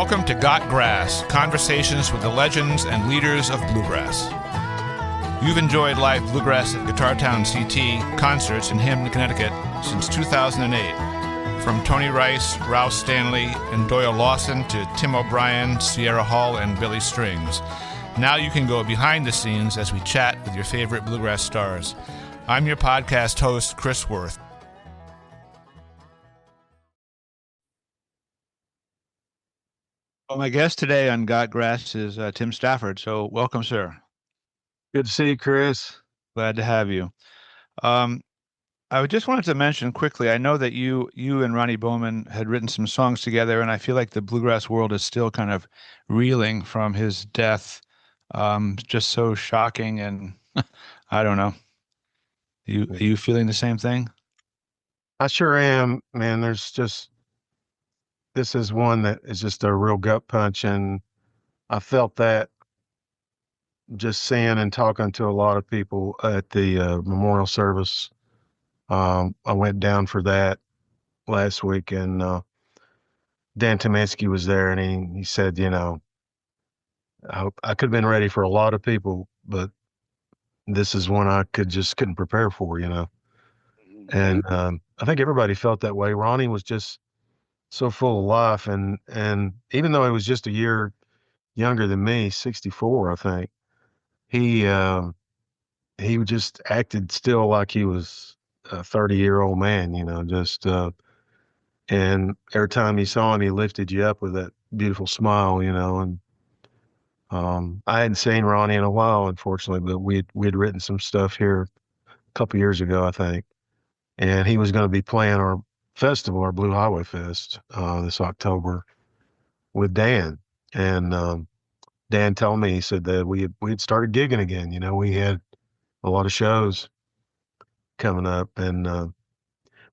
Welcome to Got Grass, conversations with the legends and leaders of Bluegrass. You've enjoyed live Bluegrass at Guitar Town CT concerts in Hamden, Connecticut since 2008. From Tony Rice, Rouse Stanley, and Doyle Lawson to Tim O'Brien, Sierra Hull, and Billy Strings. Now you can go behind the scenes as we chat with your favorite Bluegrass stars. I'm your podcast host, Chris Worth. Well, my guest today on Got Grass is Tim Stafford. So welcome, sir. Good to see you, Chris. Glad to have you. I just wanted to mention quickly, I know that you and Ronnie Bowman had written some songs together, and I feel like the bluegrass world is still kind of reeling from his death. Just so shocking, and I don't know. Are you feeling the same thing? I sure am, man. This is one that is just a real gut punch, and I felt that just seeing and talking to a lot of people at the memorial service. I went down for that last week, and Dan Tominski was there, and he said, I could have been ready for a lot of people, but this is one I couldn't prepare for, And I think everybody felt that way. Ronnie was just so full of life, and even though he was just a year younger than me, 64, I think, he just acted still like he was a 30-year-old man, and every time you saw him, he lifted you up with that beautiful smile, and I hadn't seen Ronnie in a while, unfortunately, but we'd written some stuff here a couple years ago, I think, and he was going to be playing our festival, our Blue Highway Fest, this October with Dan. And Dan told me, he said that we had started gigging again. We had a lot of shows coming up, and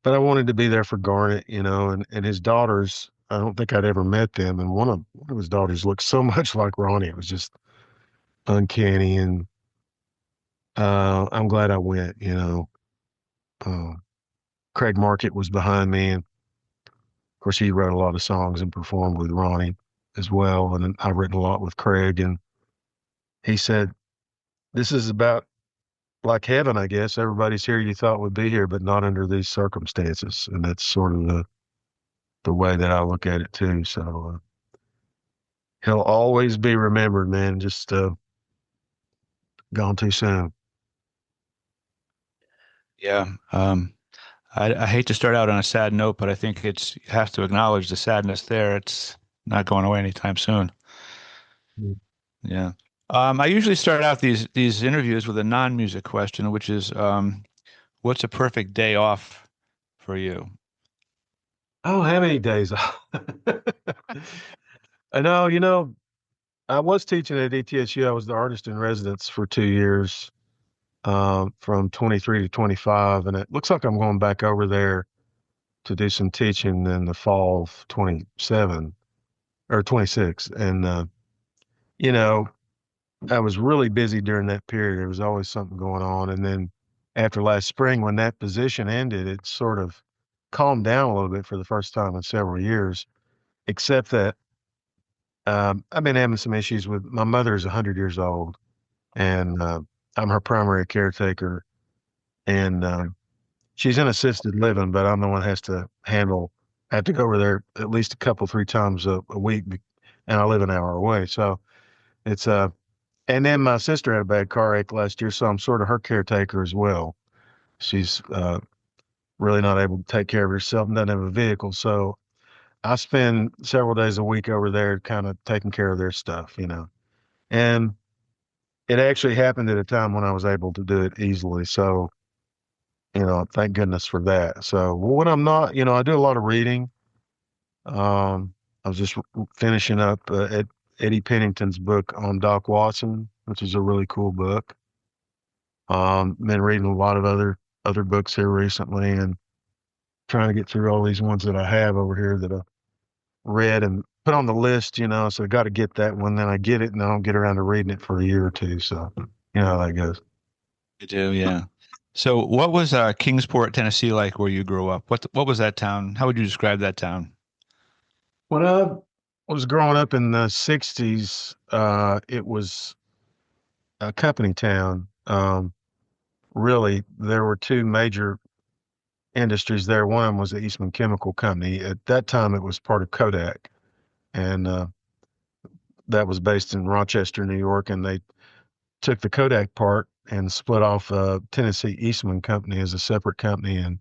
but I wanted to be there for Garnet, and his daughters. I don't think I'd ever met them, and one of his daughters looked so much like Ronnie. It was just uncanny, and I'm glad I went. Craig Market was behind me, and of course he wrote a lot of songs and performed with Ronnie as well. And I've written a lot with Craig, and he said, "This is about like heaven, I guess. Everybody's here you thought would be here, but not under these circumstances." And that's sort of the way that I look at it too. So he'll always be remembered, man. Just gone too soon. Yeah. I hate to start out on a sad note, but I think you have to acknowledge the sadness there. It's not going away anytime soon. Yeah. I usually start out these interviews with a non-music question, which is, what's a perfect day off for you? Oh, how many days off? I know, I was teaching at ETSU. I was the artist in residence for 2 years. From 23 to 25, and it looks like I'm going back over there to do some teaching in the fall of 27 or 26. And, I was really busy during that period. There was always something going on. And then after last spring, when that position ended, it sort of calmed down a little bit for the first time in several years, except that I've been having some issues with my mother is 100 years old, and I'm her primary caretaker, and she's in assisted living, but I'm the one that has to handle. I have to go over there at least 3 times a week, and I live an hour away. So it's and then my sister had a bad car wreck last year, so I'm sort of her caretaker as well. She's really not able to take care of herself and doesn't have a vehicle, so I spend several days a week over there, kind of taking care of their stuff, and it actually happened at a time when I was able to do it easily. So, thank goodness for that. So when I'm not, I do a lot of reading. I was just finishing up Eddie Pennington's book on Doc Watson, which is a really cool book. Been reading a lot of other books here recently, and trying to get through all these ones that I have over here that I read and put on the list, so I got to get that one. Then I get it, and I don't get around to reading it for a year or two. So, how that goes. You do, yeah. So what was Kingsport, Tennessee like where you grew up? What was that town? How would you describe that town? When was growing up in the 60s. It was a company town. Really, there were two major industries there. One of them was the Eastman Chemical Company. At that time, it was part of Kodak, and that was based in Rochester, New York. And they took the Kodak part and split off Tennessee Eastman Company as a separate company. And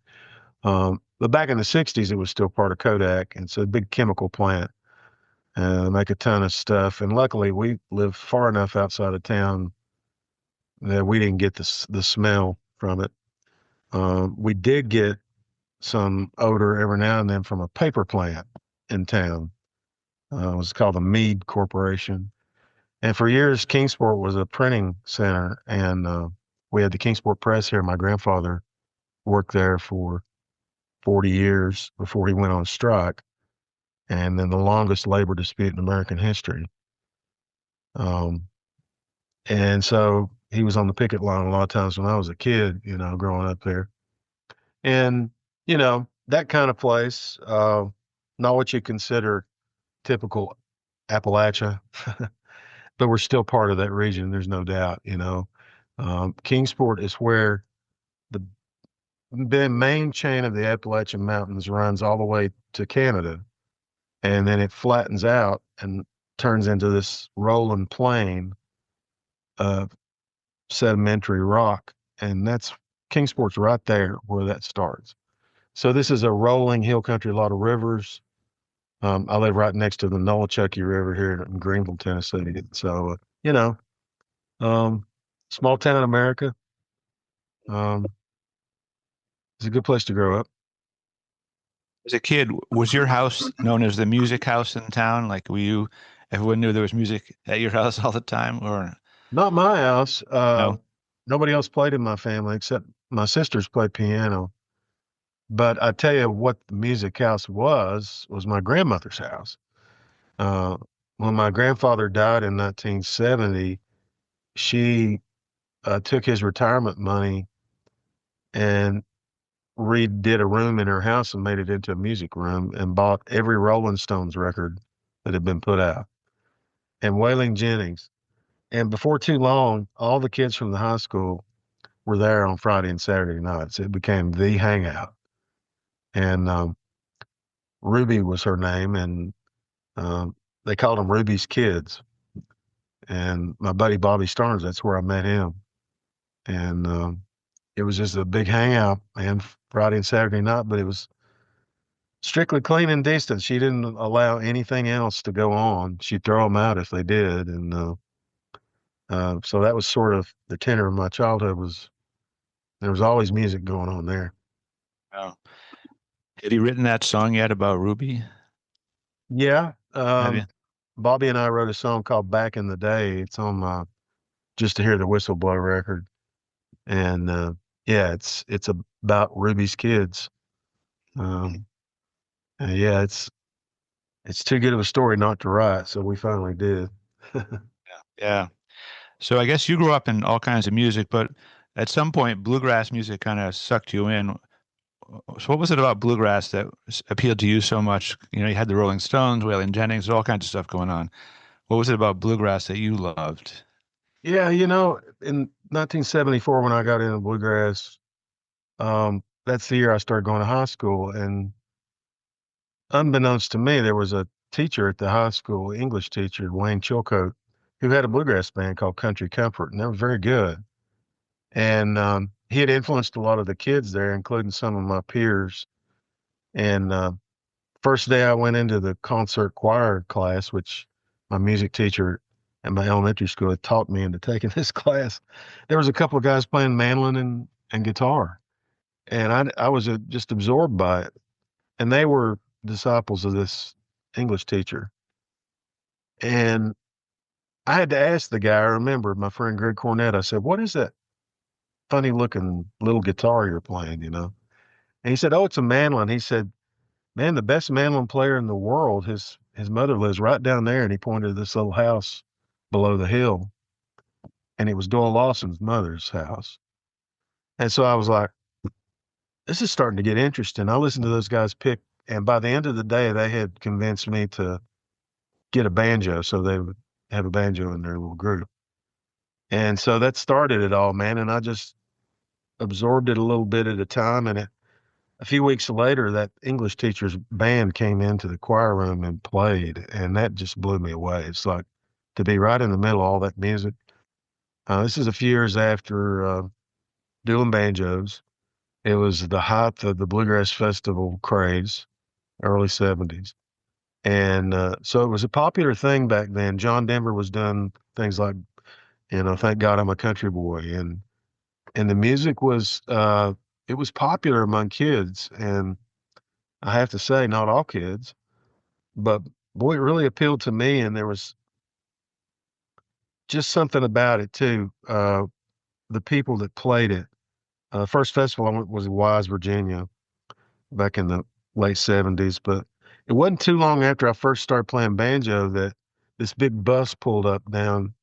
but back in the 60s, it was still part of Kodak. And it's a big chemical plant. They make a ton of stuff. And luckily, we lived far enough outside of town that we didn't get the smell from it. We did get some odor every now and then from a paper plant in town. It was called the Mead Corporation. And for years, Kingsport was a printing center. And we had the Kingsport Press here. My grandfather worked there for 40 years before he went on strike. And then the longest labor dispute in American history. Um, and so he was on the picket line a lot of times when I was a kid, growing up there. And, that kind of place, not what you consider typical Appalachia, but we're still part of that region. There's no doubt. Kingsport is where the main chain of the Appalachian Mountains runs all the way to Canada. And then it flattens out and turns into this rolling plain of sedimentary rock. And Kingsport's right there where that starts. So this is a rolling hill country, a lot of rivers. I live right next to the Nolichucky River here in Greenville, Tennessee. So, um, small town America. Um, it's a good place to grow up. As a kid, was your house known as the music house in town? Like, everyone knew there was music at your house all the time, or Not my house. no? Nobody else played in my family except my sisters played piano. But I tell you what the music house was my grandmother's house. Uh, when my grandfather died in 1970, she took his retirement money and redid a room in her house and made it into a music room and bought every Rolling Stones record that had been put out and Waylon Jennings. And before too long, all the kids from the high school were there on Friday and Saturday nights. It became the hangout. And Ruby was her name, and they called them Ruby's Kids. And my buddy Bobby Starnes, that's where I met him. And it was just a big hangout, man, Friday and Saturday night, but it was strictly clean and decent. She didn't allow anything else to go on. She'd throw them out if they did. And so that was sort of the tenor of my childhood was there was always music going on there. Oh. Had he written that song yet about Ruby? Yeah. Have you? Bobby and I wrote a song called Back in the Day. It's on Just to Hear the Whistleblow record. And yeah, it's about Ruby's kids. Yeah, it's too good of a story not to write, so we finally did. Yeah. So I guess you grew up in all kinds of music, but at some point, bluegrass music kind of sucked you in. So what was it about bluegrass that appealed to you so much? You had the Rolling Stones, Waylon Jennings, all kinds of stuff going on. What was it about bluegrass that you loved? Yeah, in 1974 when I got into bluegrass, that's the year I started going to high school. And unbeknownst to me, there was a teacher at the high school, English teacher, Wayne Chilcote, who had a bluegrass band called Country Comfort, and they were very good. And he had influenced a lot of the kids there, including some of my peers. And first day I went into the concert choir class, which my music teacher at my elementary school had taught me into taking this class. There was a couple of guys playing mandolin and guitar, and I was just absorbed by it. And they were disciples of this English teacher. And I had to ask the guy, I remember my friend Greg Cornett, I said, "What is that funny looking little guitar you're playing?" And he said, "Oh, it's a mandolin." He said, "Man, the best mandolin player in the world, his mother lives right down there." And he pointed to this little house below the hill. And it was Doyle Lawson's mother's house. And so I was like, this is starting to get interesting. I listened to those guys pick, and by the end of the day, they had convinced me to get a banjo, so they would have a banjo in their little group. And so that started it all, man. And I just absorbed it a little bit at a time. And a few weeks later, that English teacher's band came into the choir room and played, and that just blew me away. It's like to be right in the middle of all that music. This is a few years after doing banjos. It was the height of the Bluegrass Festival craze, early 70s. And so it was a popular thing back then. John Denver was doing things like, Thank God I'm a Country Boy. And the music was, it was popular among kids. And I have to say, not all kids, but boy, it really appealed to me. And there was just something about it too. The people that played it. First festival I went was in Wise, Virginia, back in the late 70s. But it wasn't too long after I first started playing banjo that this big bus pulled up down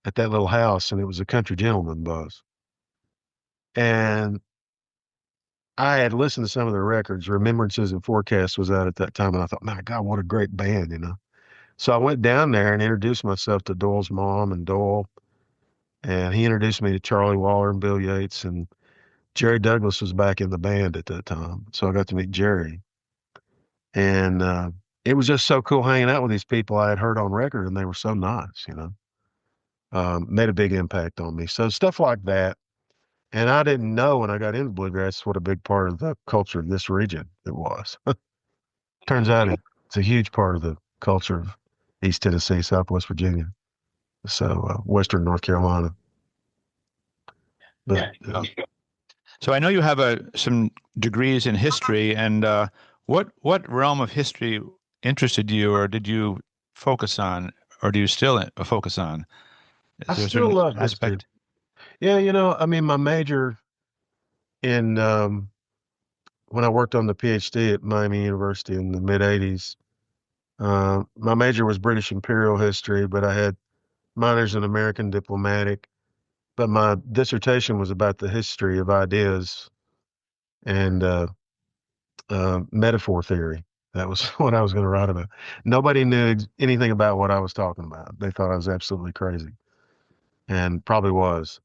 at that little house, and it was a country gentleman bus. And I had listened to some of their records. Remembrances and Forecasts was out at that time, and I thought, my God, what a great band. So I went down there and introduced myself to Doyle's mom and Doyle, and he introduced me to Charlie Waller and Bill Yates, and Jerry Douglas was back in the band at that time. So I got to meet Jerry. And it was just so cool hanging out with these people I had heard on record, and they were so nice. Made a big impact on me. So stuff like that. And I didn't know when I got into bluegrass what a big part of the culture of this region it was. Turns out it's a huge part of the culture of East Tennessee, Southwest Virginia, so Western North Carolina. But So I know you have some degrees in history, and what realm of history interested you, or did you focus on, or do you still focus on? I Is there a still certain love history. aspect? Yeah, I mean, my major in when I worked on the PhD at Miami University in the mid 80s, my major was British Imperial History, but I had minors in American Diplomatic. But my dissertation was about the history of ideas and metaphor theory. That was what I was going to write about. Nobody knew anything about what I was talking about. They thought I was absolutely crazy, and probably was.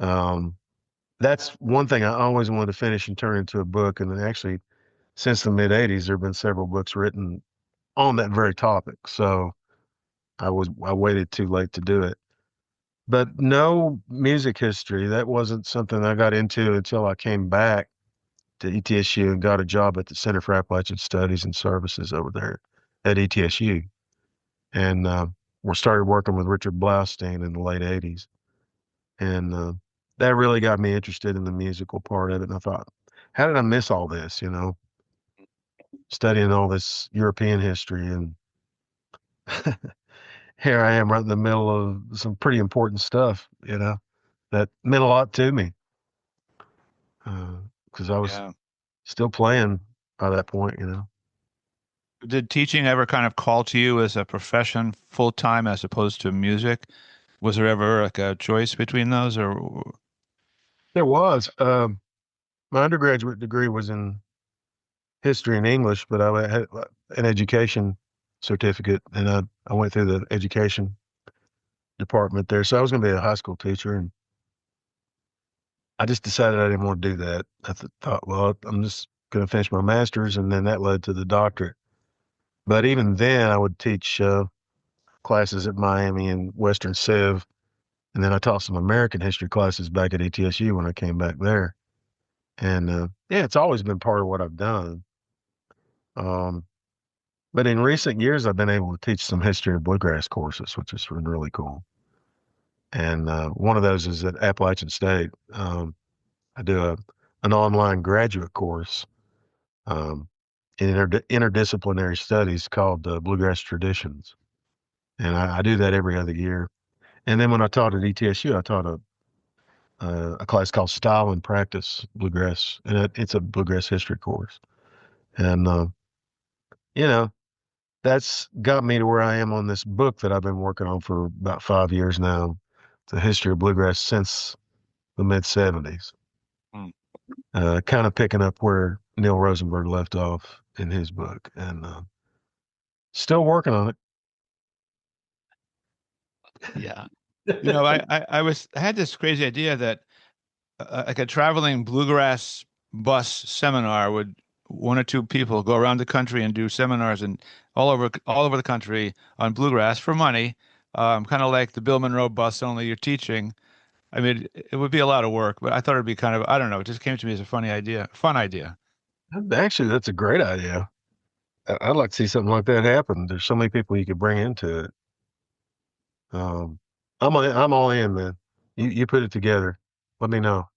Um, that's one thing I always wanted to finish and turn into a book. And then actually, since the mid 80s, there have been several books written on that very topic. So I waited too late to do it. But no music history. That wasn't something I got into until I came back to ETSU and got a job at the Center for Appalachian Studies and Services over there at ETSU. And we started working with Richard Blaustein in the late 80s. And that really got me interested in the musical part of it. And I thought, how did I miss all this, studying all this European history? And here I am right in the middle of some pretty important stuff, that meant a lot to me because I was Yeah. still playing by that point. Did teaching ever kind of call to you as a profession full time as opposed to music? Was there ever like a choice between those, or There was. My undergraduate degree was in history and English, but I had an education certificate, and I went through the education department there. So I was going to be a high school teacher, and I just decided I didn't want to do that. I thought, well, I'm just going to finish my master's, and then that led to the doctorate. But even then, I would teach classes at Miami and Western Civ, and then I taught some American history classes back at ETSU when I came back there. And yeah, it's always been part of what I've done. Um, but in recent years, I've been able to teach some history of bluegrass courses, which has been really cool. And one of those is at Appalachian State. I do an online graduate course um, in interdisciplinary studies called Bluegrass Traditions. And I do that every other year. And then when I taught at ETSU, I taught a class called Style and Practice Bluegrass, and it's a bluegrass history course. And you know, that's got me to where I am on this book that I've been working on for about 5 years now. The history of bluegrass since the mid '70s. Hmm. Kind of picking up where Neil Rosenberg left off in his book, and still working on it. Yeah. I had this crazy idea that like a traveling bluegrass bus seminar would one or two people go around the country and do seminars and all over the country on bluegrass for money, kind of like the Bill Monroe bus, only you're teaching. I mean, it would be a lot of work, but I thought it'd be kind of, I don't know, it just came to me as a funny idea, fun idea. Actually, that's a great idea. I'd like to see something like that happen. There's so many people you could bring into it. Um, I'm all in, man. You put it together. Let me know.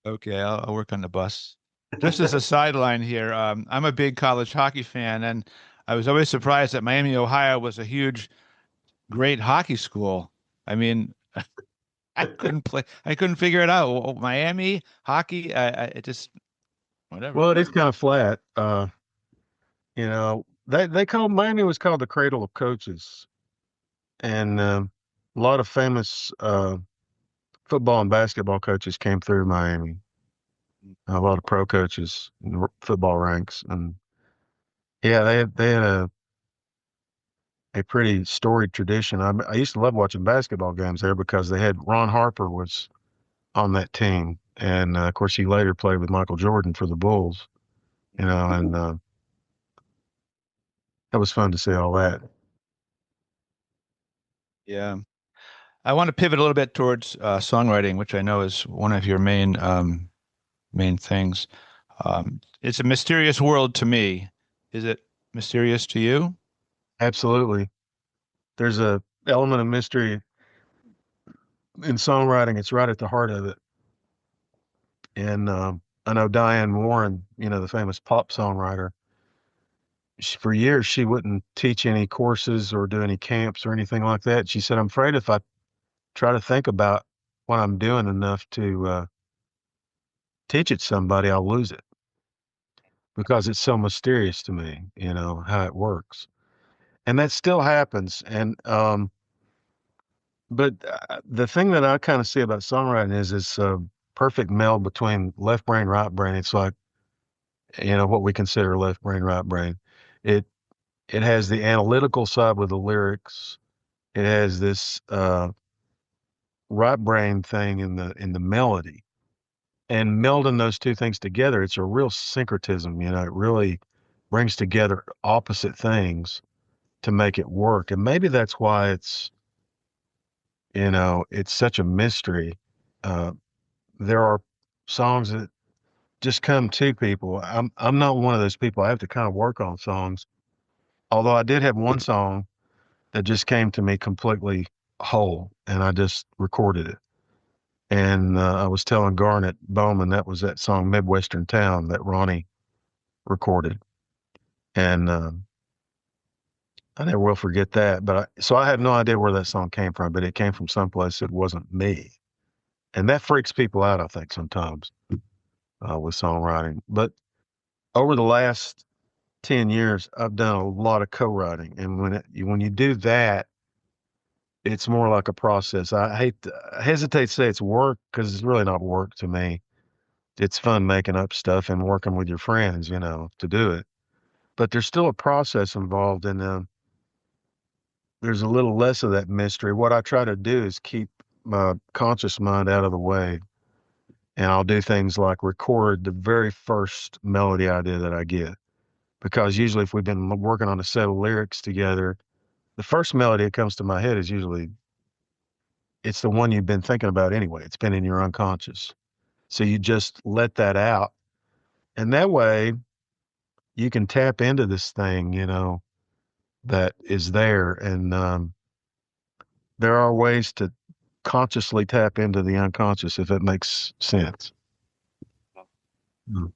Okay, I'll work on the bus. Just as a sideline here, I'm a big college hockey fan, and I was always surprised that Miami, Ohio was a huge, great hockey school. I mean, I couldn't figure it out. Miami hockey, it just whatever. Well, it is kind of flat. They called Miami was called the cradle of coaches, and a lot of famous football and basketball coaches came through Miami. A lot of pro coaches in the football ranks, and yeah, they had a pretty storied tradition. I used to love watching basketball games there because they had Ron Harper was on that team, and of course he later played with Michael Jordan for the Bulls. And that was fun to see all that. Yeah. I want to pivot a little bit towards songwriting, which I know is one of your main things. It's a mysterious world to me. Is it mysterious to you? Absolutely, there's a element of mystery in songwriting. It's right at the heart of it. And I know Diane Warren, the famous pop songwriter. For years, she wouldn't teach any courses or do any camps or anything like that. She said, "I'm afraid if I try to think about what I'm doing enough to teach it to somebody, I'll lose it because it's so mysterious to me, how it works." And that still happens. But the thing that I kind of see about songwriting is it's a perfect meld between left brain, right brain. It's like, what we consider left brain, right brain. It it has the analytical side with the lyrics. It has this right brain thing in the melody. And melding those two things together, it's a real syncretism. It really brings together opposite things to make it work. And maybe that's why it's such a mystery. Uh, there are songs that just come to people. I'm not one of those people. I have to kind of work on songs. Although I did have one song that just came to me completely whole, and I just recorded it. And I was telling Garnet Bowman that was that song "Midwestern Town" that Ronnie recorded, and I never will forget that. So I have no idea where that song came from, but it came from someplace it wasn't me, and that freaks people out, I think, sometimes with songwriting. But over the last 10 years, I've done a lot of co-writing, and when you do that, it's more like a process. I hesitate to say it's work because it's really not work to me. It's fun making up stuff and working with your friends, to do it. But there's still a process involved, and there's a little less of that mystery. What I try to do is keep my conscious mind out of the way, and I'll do things like record the very first melody idea that I get. Because usually, if we've been working on a set of lyrics together, the first melody that comes to my head is usually it's the one you've been thinking about anyway. It's been in your unconscious. So you just let that out. And that way you can tap into this thing, that is there. And there are ways to consciously tap into the unconscious if it makes sense. Mm.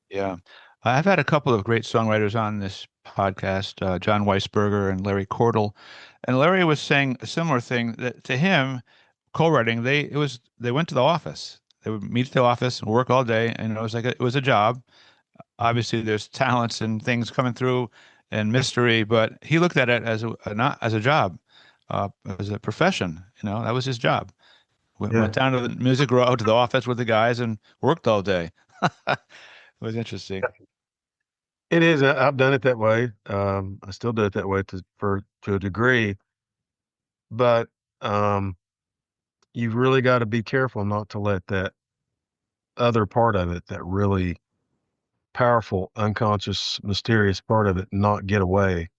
Yeah. I've had a couple of great songwriters on this podcast, John Weisberger and Larry Cordell. And Larry was saying a similar thing that to him, co-writing, they went to the office. They would meet at the office and work all day, and it was a job. Obviously, there's talents and things coming through and mystery, but he looked at it as not as a job, as a profession. That was his job. Went Yeah, down to the music row to the office with the guys and worked all day. It was interesting. it is. I've done it that way. I still do it that way to a degree, but um, you've really got to be careful not to let that other part of it, that really powerful, unconscious, mysterious part of it, not get away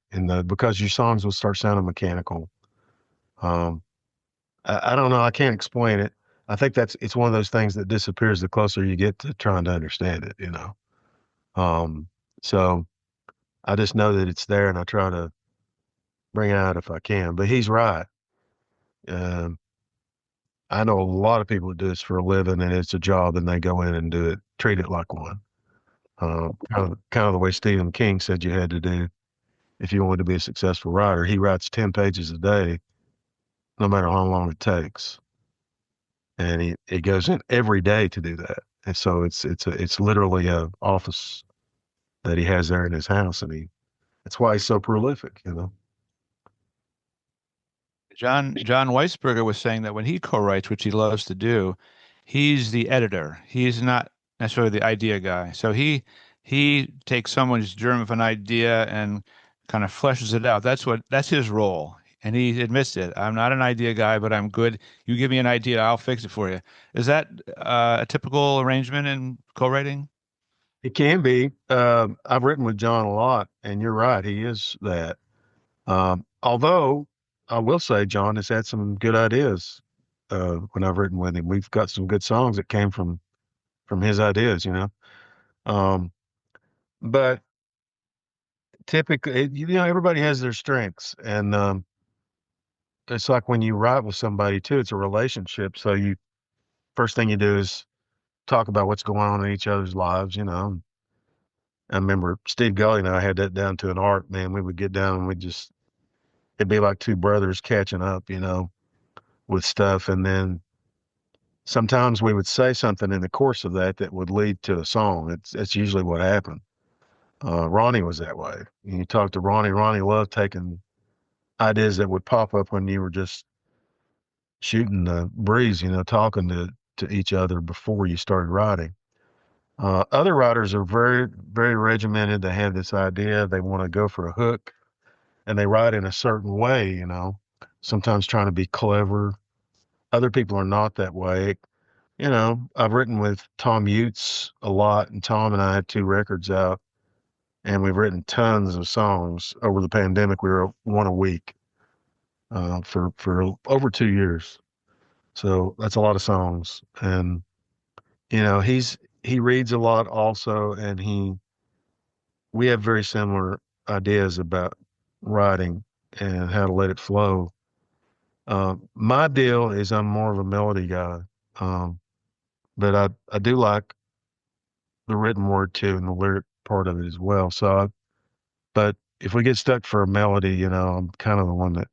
because your songs will start sounding mechanical. Um, I don't know. I can't explain it. I think it's one of those things that disappears the closer you get to trying to understand it, you know? Um, so I just know that it's there and I try to bring it out if I can, but he's right. Um, I know a lot of people that do this for a living and it's a job and they go in and do it, treat it like one. Kind of the way Stephen King said you had to do if you wanted to be a successful writer. He writes 10 pages a day, no matter how long it takes. And he goes in every day to do that. And so it's literally a office that he has there in his house. And that's why he's so prolific, you know. John Weisberger was saying that when he co-writes, which he loves to do, he's the editor. He's not necessarily the idea guy. So he takes someone's germ of an idea and kind of fleshes it out. That's his role. And he admits it. I'm not an idea guy, but I'm good. You give me an idea, I'll fix it for you. Is that a typical arrangement in co-writing? It can be. I've written with John a lot, and you're right, he is that. Although I will say John has had some good ideas when I've written with him. We've got some good songs that came from his ideas, you know. Um, but typically, you know, everybody has their strengths, and it's like when you write with somebody too. It's a relationship. So you first thing you do is talk about what's going on in each other's lives, you know. I remember Steve Gully and I had that down to an art, man. We would get down and it'd be like two brothers catching up, you know, with stuff. And then sometimes we would say something in the course of that would lead to a song. That's usually what happened. Ronnie was that way. You talk to Ronnie. Ronnie loved taking ideas that would pop up when you were just shooting the breeze, you know, talking to each other before you started writing. Other writers are very, very regimented. They have this idea. They want to go for a hook and they write in a certain way, you know, sometimes trying to be clever. Other people are not that way. You know, I've written with Tom Utes a lot, and Tom and I had two records out, and we've written tons of songs over the pandemic. We were one a week for over 2 years, so that's a lot of songs. And you know, he reads a lot also, and we have very similar ideas about writing and how to let it flow. My deal is I'm more of a melody guy, um, but I do like the written word too and the lyric part of it as well. But if we get stuck for a melody, you know, I'm kind of the one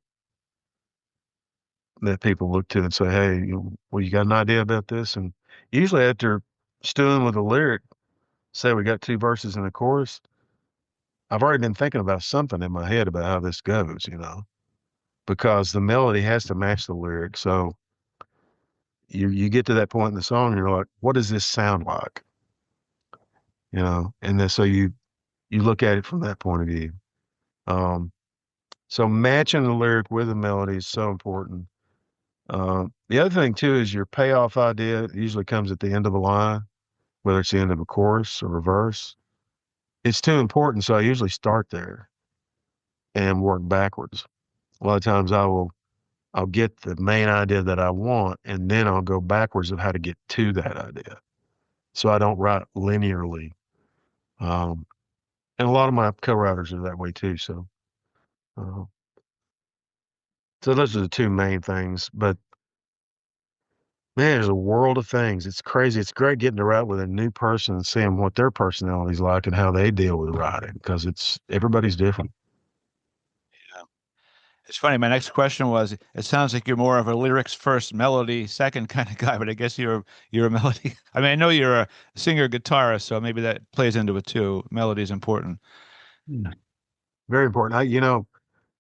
that people look to and say, "Hey, well, you got an idea about this?" And usually after stewing with a lyric, say we got two verses and a chorus, I've already been thinking about something in my head about how this goes, you know, because the melody has to match the lyric. So you get to that point in the song and you're like, what does this sound like? You know, and then so you look at it from that point of view. Um, so matching the lyric with the melody is so important. The other thing too is your payoff idea usually comes at the end of a line, whether it's the end of a chorus or a verse. It's too important, so I usually start there and work backwards. A lot of times I'll get the main idea that I want, and then I'll go backwards of how to get to that idea. So I don't write linearly. Um, and a lot of my co-writers are that way too. Uh, so those are the two main things. But man, there's a world of things. It's crazy. It's great getting to write with a new person and seeing what their personality's like and how they deal with writing because everybody's different. Yeah. It's funny. My next question was, it sounds like you're more of a lyrics first, melody second kind of guy, but I guess you're a melody. I mean, I know you're a singer guitarist, so maybe that plays into it too. Melody is important. Yeah. Very important. You know,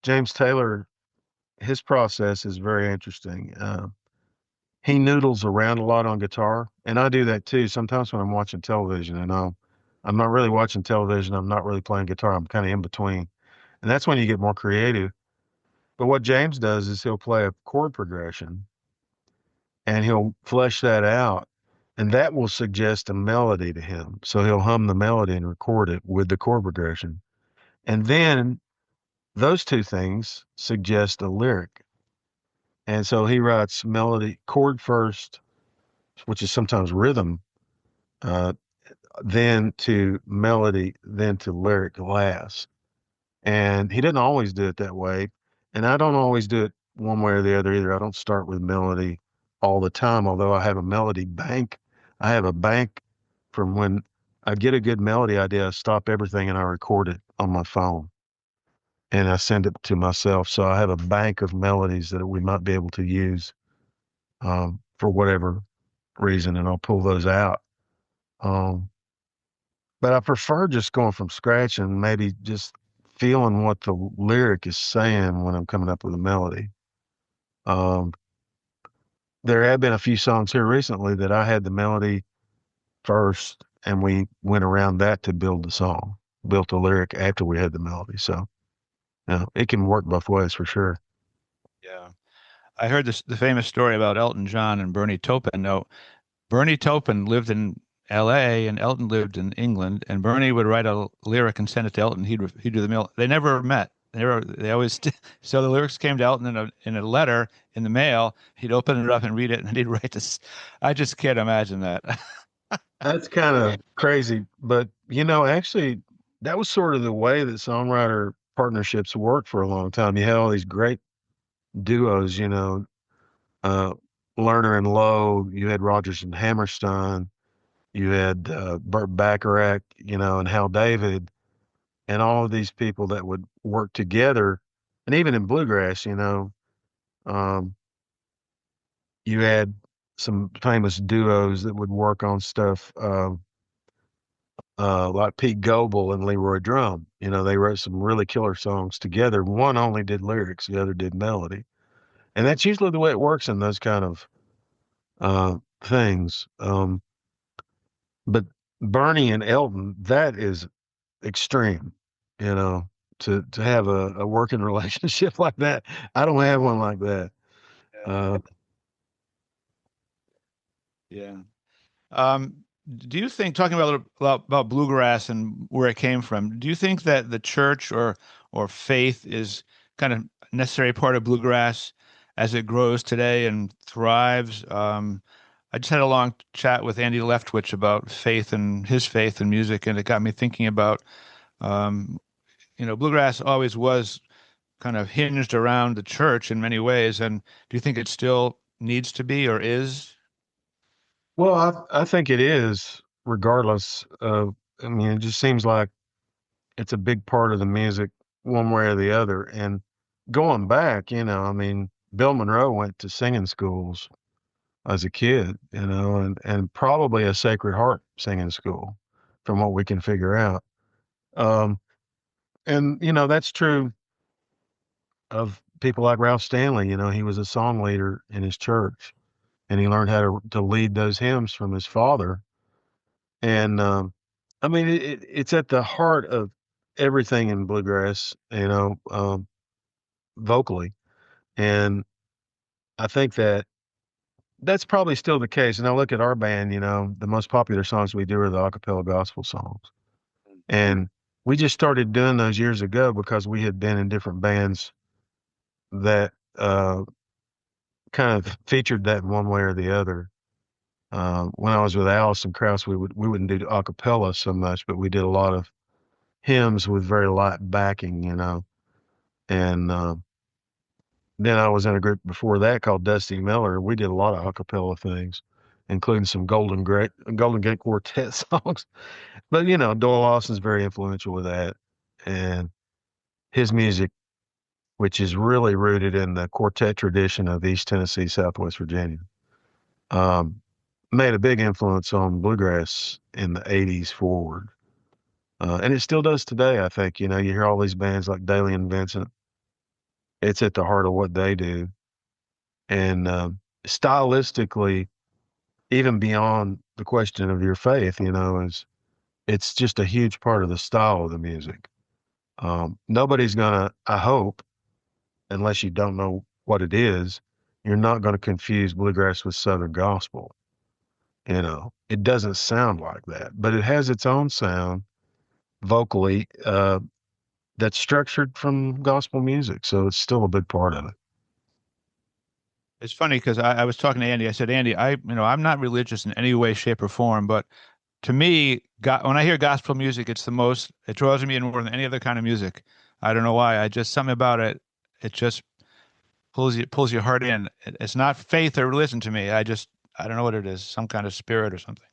James Taylor, his process is very interesting. He noodles around a lot on guitar, and I do that too. Sometimes when I'm watching television and I'm not really watching television, I'm not really playing guitar. I'm kind of in between, and that's when you get more creative. But what James does is he'll play a chord progression and he'll flesh that out, and that will suggest a melody to him. So he'll hum the melody and record it with the chord progression. And then those two things suggest a lyric. And so he writes melody, chord first, which is sometimes rhythm, uh, then to melody, then to lyric last. And he didn't always do it that way. And I don't always do it one way or the other either. I don't start with melody all the time, although I have a melody bank. I have a bank from when I get a good melody idea, I stop everything and I record it on my phone and I send it to myself. So I have a bank of melodies that we might be able to use for whatever reason, and I'll pull those out. Um, but I prefer just going from scratch and maybe just feeling what the lyric is saying when I'm coming up with a melody. Um, there have been a few songs here recently that I had the melody first, and we went around that to build the song, built the lyric after we had the melody. So, it can work both ways for sure. Yeah. I heard the famous story about Elton John and Bernie Taupin. No, Bernie Taupin lived in L.A. and Elton lived in England, and Bernie would write a lyric and send it to Elton. He'd do the mail. They never met. They always so the lyrics came to Elton in a letter in the mail. He'd open it up and read it, and he'd write this. I just can't imagine that. That's kind of crazy, but actually, that was sort of the way that songwriter partnerships worked for a long time. You had all these great duos, uh, Lerner and Lowe. You had Rodgers and Hammerstein. You had Burt Bacharach, and Hal David, and all of these people that would work together. And even in bluegrass, um, you had some famous duos that would work on stuff like Pete Goebel and Leroy Drum. They wrote some really killer songs together. One only did lyrics, the other did melody. And that's usually the way it works in those kind of things. But Bernie and Elton, that is extreme, you know, to have a working relationship like that. I don't have one like that. Uh, Yeah. Um, do you think, talking about bluegrass and where it came from, do you think that the church or faith is kind of a necessary part of bluegrass as it grows today and thrives? I just had a long chat with Andy Leftwich about faith and his faith in music, and it got me thinking about, um, bluegrass always was kind of hinged around the church in many ways. And do you think it still needs to be or is? well, I think it is, regardless of, I mean, it just seems like it's a big part of the music one way or the other. And going back, I mean, Bill Monroe went to singing schools as a kid, and probably a Sacred Heart singing school from what we can figure out. Um, and, that's true of people like Ralph Stanley. He was a song leader in his church and he learned how to lead those hymns from his father. And, I mean, it's at the heart of everything in bluegrass, vocally. And I think that that's probably still the case. And I look at our band, the most popular songs we do are the a cappella gospel songs. And we just started doing those years ago because we had been in different bands that kind of featured that in one way or the other. When I was with Alison Krauss, we wouldn't do a cappella so much, but we did a lot of hymns with very light backing, And then I was in a group before that called Dusty Miller. We did a lot of a cappella things, including some Golden Gate Quartet songs. But Doyle Lawson's very influential with that, and his music, which is really rooted in the quartet tradition of East Tennessee, Southwest Virginia, um, made a big influence on bluegrass in the '80s forward. And it still does today, I think. You hear all these bands like Daly and Vincent. It's at the heart of what they do. And stylistically, even beyond the question of your faith, is it's just a huge part of the style of the music. Nobody's gonna, I hope, unless you don't know what it is, you're not going to confuse bluegrass with Southern gospel. It doesn't sound like that, but it has its own sound vocally that's structured from gospel music. So it's still a big part of it. It's funny because I was talking to Andy. I said, Andy, I'm not religious in any way, shape, or form, but to me, when I hear gospel music, it draws me in more than any other kind of music. I don't know why. I just something about it. It just pulls your heart in. It's not faith or religion to me. I don't know what it is. Some kind of spirit or something.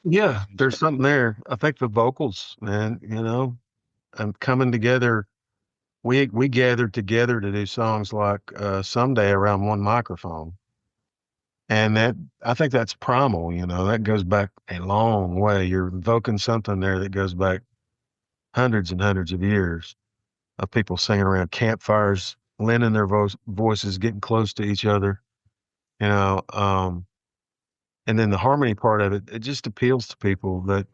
Yeah, there's something there. I think the vocals, man, and coming together. We gathered together to do songs like Someday around one microphone. And that I think that's primal, that goes back a long way. You're invoking something there that goes back hundreds and hundreds of years of people singing around campfires, lending their voices, getting close to each other, you know. And then the harmony part of it, it just appeals to people that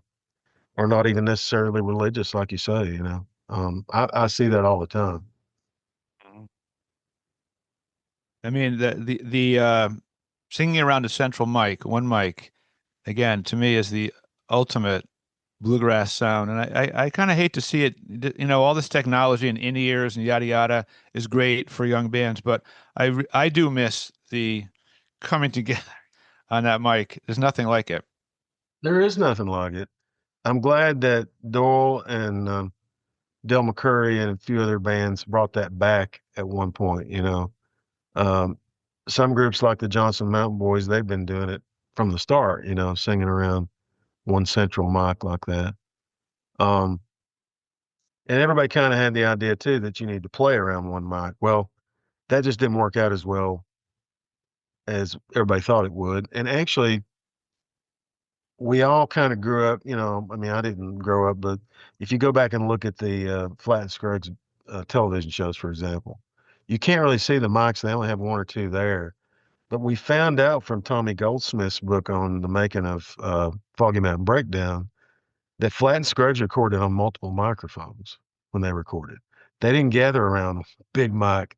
are not even necessarily religious, like you say. I see that all the time. I mean, the singing around a central mic, one mic, again, to me is the ultimate bluegrass sound. And I kind of hate to see it, all this technology and in-ears and yada yada is great for young bands, but I do miss the coming together on that mic. There's nothing like it. There is nothing like it. I'm glad that Doyle and Del McCurry and a few other bands brought that back at one point. Um, some groups like the Johnson Mountain Boys, they've been doing it from the start, singing around one central mic like that. Um, and everybody kind of had the idea too that you need to play around one mic. Well, that just didn't work out as well as everybody thought it would. And actually, we all kind of grew up, I mean, I didn't grow up, but if you go back and look at the Flat and Scruggs television shows, for example, you can't really see the mics. They only have one or two there. But we found out from Tommy Goldsmith's book on the making of Foggy Mountain Breakdown that Flat and Scruggs recorded on multiple microphones when they recorded. They didn't gather around a big mic.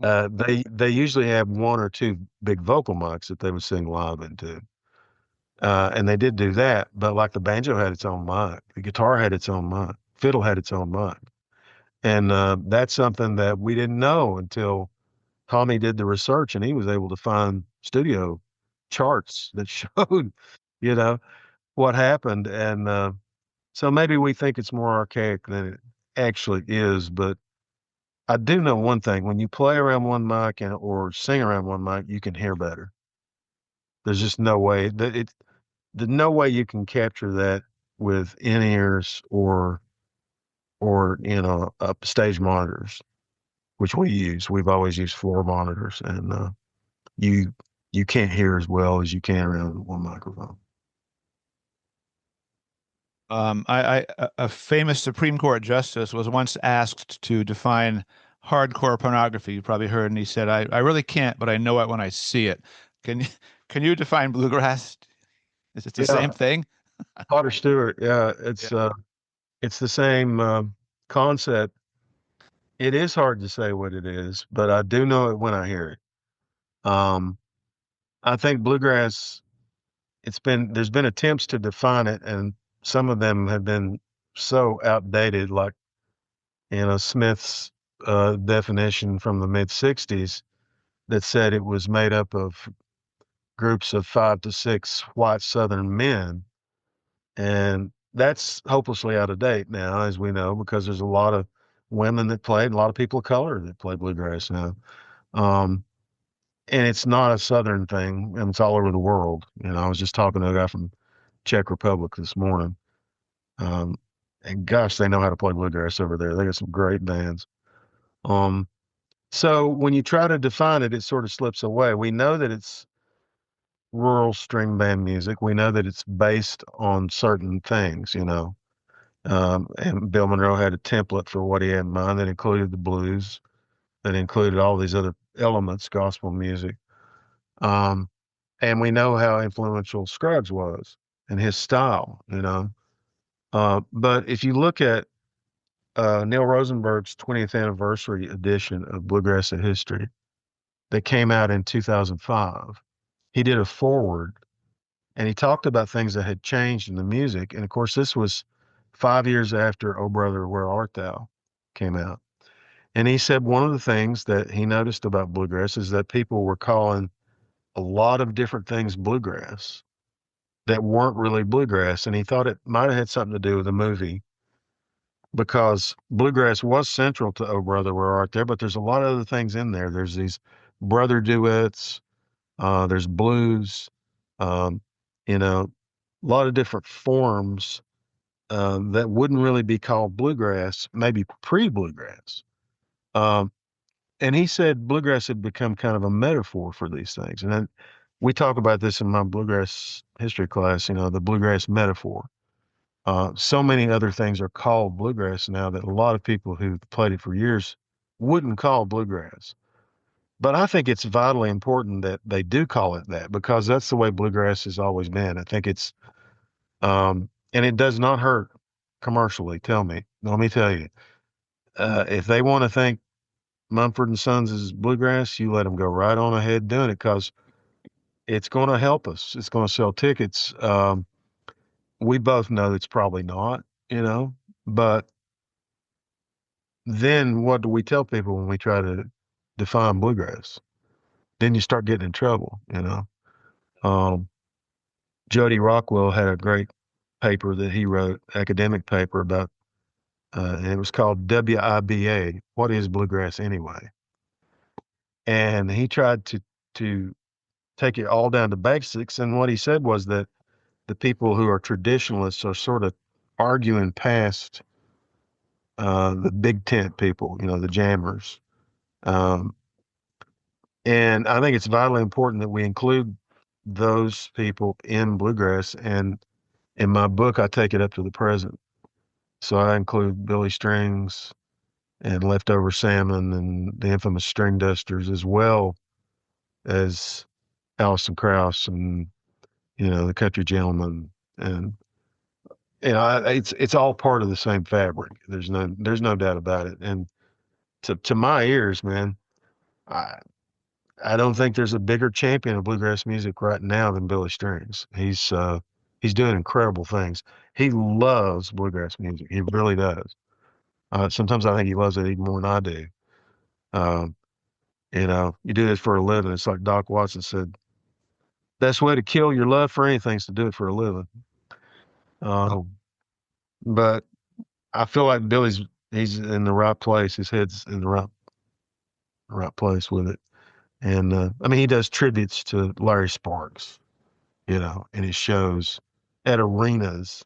They usually have one or two big vocal mics that they would sing live into. And they did do that, but like the banjo had its own mic, the guitar had its own mic, fiddle had its own mic. And that's something that we didn't know until Tommy did the research and he was able to find studio charts that showed, you know, what happened. And so maybe we think it's more archaic than it actually is. But I do know one thing: when you play around one mic or sing around one mic, you can hear better. There's just no way that there's no way you can capture that with in-ears or stage monitors, which we use. We've always used floor monitors, and you you can't hear as well as you can around one microphone. A famous Supreme Court justice was once asked to define hardcore pornography. You probably heard, and he said, I really can't, but I know it when I see it. Can you, can you define bluegrass? Is it the Yeah, same thing? Potter Stewart. Yeah, Yeah. it's the same concept. It is hard to say what it is, but I do know it when I hear it. I think bluegrass. There's been attempts to define it, and some of them have been so outdated, like Smith's definition from the mid '60s that said it was made up of groups of 5 to 6 white Southern men, and that's hopelessly out of date now, as we know, because there's a lot of women that play, and a lot of people of color that play bluegrass now. Um, and it's not a Southern thing, and it's all over the world. I was just talking to a guy from Czech Republic this morning. Um, and gosh, they know how to play bluegrass over there. They got some great bands. Um, so when you try to define it, it sort of slips away. We know that it's rural string band music. We know that it's based on certain things. And Bill Monroe had a template for what he had in mind that included the blues, that included all these other elements, gospel music. Um, and we know how influential Scruggs was and his style. But if you look at Neil Rosenberg's 20th anniversary edition of Bluegrass at History that came out in 2005. He did a forward and he talked about things that had changed in the music. And of course, this was 5 years after Oh Brother, Where Art Thou came out. And he said one of the things that he noticed about bluegrass is that people were calling a lot of different things bluegrass that weren't really bluegrass. And he thought it might have had something to do with the movie because bluegrass was central to Oh Brother, Where Art Thou, but there's a lot of other things in there. There's these brother duets, there's blues, um, you know, a lot of different forms that wouldn't really be called bluegrass, maybe pre-bluegrass. Um, and he said bluegrass had become kind of a metaphor for these things. And then we talk about this in my bluegrass history class, the bluegrass metaphor. So many other things are called bluegrass now that a lot of people who've played it for years wouldn't call bluegrass. But I think it's vitally important that they do call it that because that's the way bluegrass has always been. I think and it does not hurt commercially. Tell me, let me tell you, if they want to think Mumford and Sons is bluegrass, you let them go right on ahead doing it because it's going to help us. It's going to sell tickets. We both know it's probably not, but then what do we tell people when we try to define bluegrass? Then you start getting in trouble. Um, Jody Rockwell had a great paper that he wrote, academic paper about, and it was called WIBA, What is Bluegrass Anyway? And he tried to take it all down to basics. And what he said was that the people who are traditionalists are sort of arguing past the big tent people, the jammers. Um, and I think it's vitally important that we include those people in bluegrass. And in my book, I take it up to the present. So I include Billy Strings and Leftover Salmon and the infamous String Dusters, as well as Alison Krauss and, the Country Gentlemen. And, it's all part of the same fabric. There's no doubt about it. And to my ears, man, I, I don't think there's a bigger champion of bluegrass music right now than Billy Strings. He's doing incredible things. He loves bluegrass music. He really does. Sometimes I think he loves it even more than I do. Um, you do this for a living. It's like Doc Watson said, best way to kill your love for anything is to do it for a living. But I feel like he's in the right place. His head's in the right place with it. And I mean, he does tributes to Larry Sparks, in his shows at arenas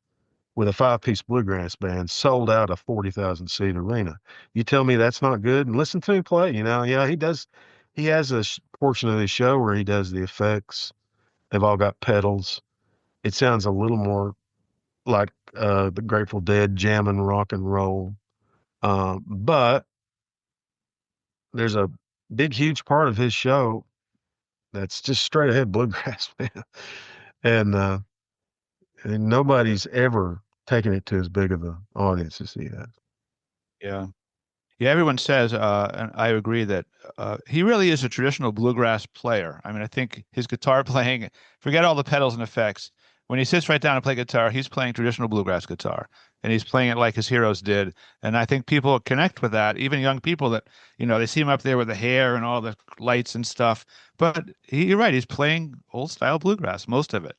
with a 5-piece bluegrass band sold out a 40,000 seat arena. You tell me that's not good? And listen to him play, Yeah, he does. He has a portion of his show where he does the effects. They've all got pedals. It sounds a little more like the Grateful Dead jamming rock and roll. But there's a big, huge part of his show that's just straight ahead bluegrass, man. And, and nobody's ever taken it to as big of an audience as he has. Yeah. Yeah, everyone says, and I agree that he really is a traditional bluegrass player. I mean, I think his guitar playing, forget all the pedals and effects. When he sits right down and play guitar, he's playing traditional bluegrass guitar, and he's playing it like his heroes did. And I think people connect with that, even young people that, they see him up there with the hair and all the lights and stuff. But you're right, he's playing old style bluegrass, most of it.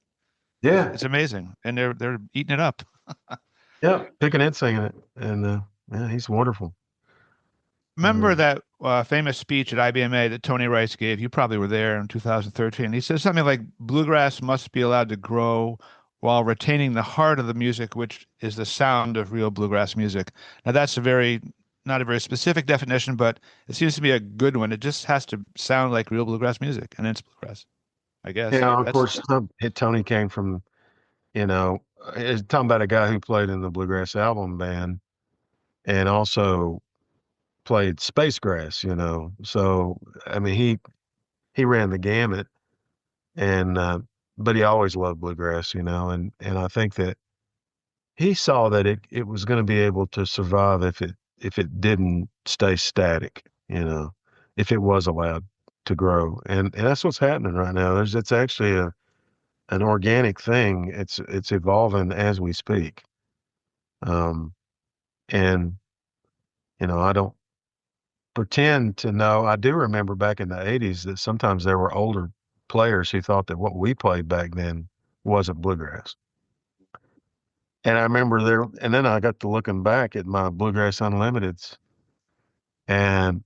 Yeah. It's amazing, and they're eating it up. Yeah. Picking it, singing it. And yeah, he's wonderful. Remember that famous speech at IBMA that Tony Rice gave? You probably were there in 2013. He says something like, "Bluegrass must be allowed to grow while retaining the heart of the music, which is the sound of real bluegrass music." Now, that's not a very specific definition, but it seems to be a good one. It just has to sound like real bluegrass music, and it's bluegrass, I guess. Yeah, of course, Tony came from, talking about a guy who played in the Bluegrass Album Band and also played Spacegrass. So, I mean, he ran the gamut and, but he always loved bluegrass, and I think that he saw that it was going to be able to survive if it if it didn't stay static, if it was allowed to grow. And that's what's happening right now. It's actually an organic thing. It's evolving as we speak. Um, and I don't pretend to know. I do remember back in the 80s that sometimes there were older players who thought that what we played back then wasn't bluegrass. And I remember and then I got to looking back at my Bluegrass Unlimiteds, and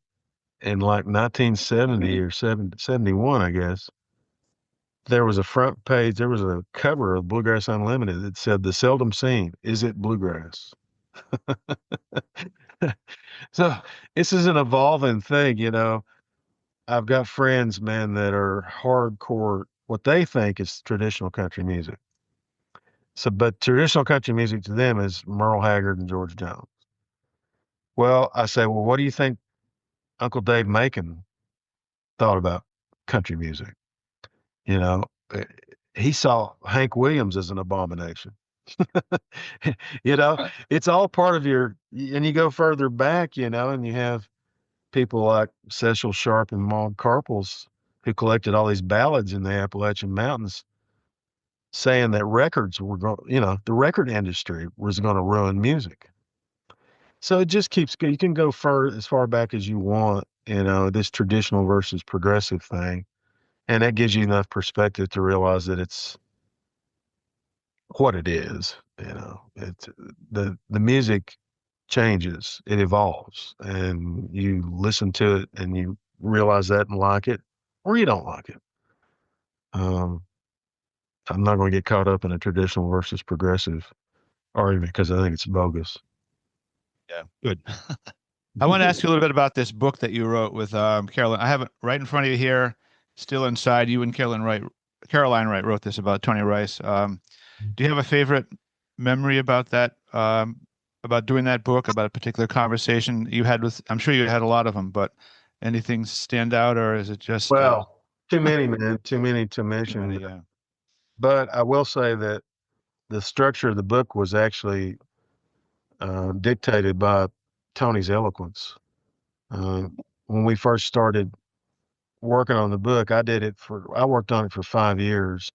in like 1970 or 71, I guess, there was a cover of Bluegrass Unlimited that said, "The seldom seen, is it bluegrass?" So this is an evolving thing. I've got friends, man, that are hardcore, what they think is traditional country music. So, but traditional country music to them is Merle Haggard and George Jones. Well, I say, well, what do you think Uncle Dave Macon thought about country music? You know, eh, he saw Hank Williams as an abomination. It's all part of and you go further back, and you have people like Cecil Sharp and Maud Carpels who collected all these ballads in the Appalachian Mountains saying that records were going, the record industry was going to ruin music. So it just you can go as far back as you want, this traditional versus progressive thing. And that gives you enough perspective to realize that it's what it is. It's the music changes, it evolves, and you listen to it and you realize that and like it, or you don't like it. Um, I'm not going to get caught up in a traditional versus progressive argument because I think it's bogus. Yeah, good. I want to ask you a little bit about this book that you wrote with Carolyn. I have it right in front of you here, still inside. You and Caroline Wright wrote this about Tony Rice. Do you have a favorite memory about that? About doing that book, about a particular conversation you had with? I'm sure you had a lot of them, but anything stand out, or is it just Well, too many, man, too many to mention. yeah. But I will say that the structure of the book was actually dictated by Tony's eloquence. Uh, when we first started working on the book, I worked on it for 5 years,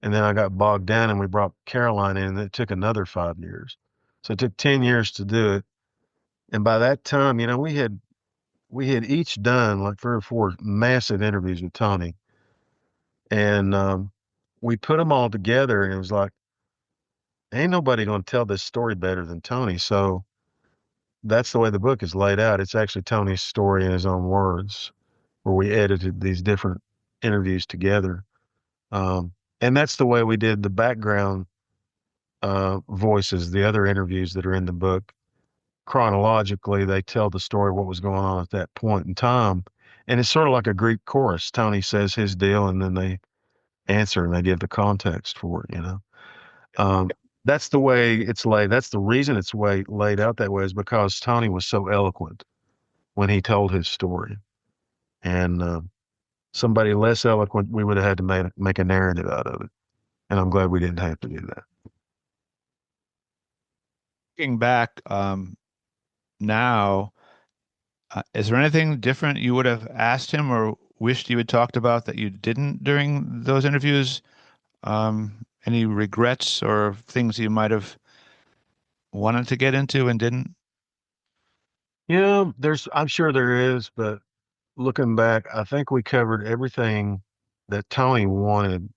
and then I got bogged down and we brought Caroline in, and it took another 5 years. So it took 10 years to do it. And by that time, we had each done like 3 or 4 massive interviews with Tony, and we put them all together, and it was like, ain't nobody going to tell this story better than Tony. So that's the way the book is laid out. It's actually Tony's story in his own words, where we edited these different interviews together. Um, and that's the way we did the background voices, the other interviews that are in the book. Chronologically, they tell the story of what was going on at that point in time. And it's sort of like a Greek chorus. Tony says his deal, and then they answer and they give the context for it. Um, that's the way it's laid. That's the reason it's laid out that way, is because Tony was so eloquent when he told his story. And somebody less eloquent, we would have had to make a narrative out of it. And I'm glad we didn't have to do that. Looking back, now, is there anything different you would have asked him or wished you had talked about that you didn't during those interviews? Any regrets or things you might have wanted to get into and didn't? Yeah, I'm sure there is, but looking back, I think we covered everything that Tony wanted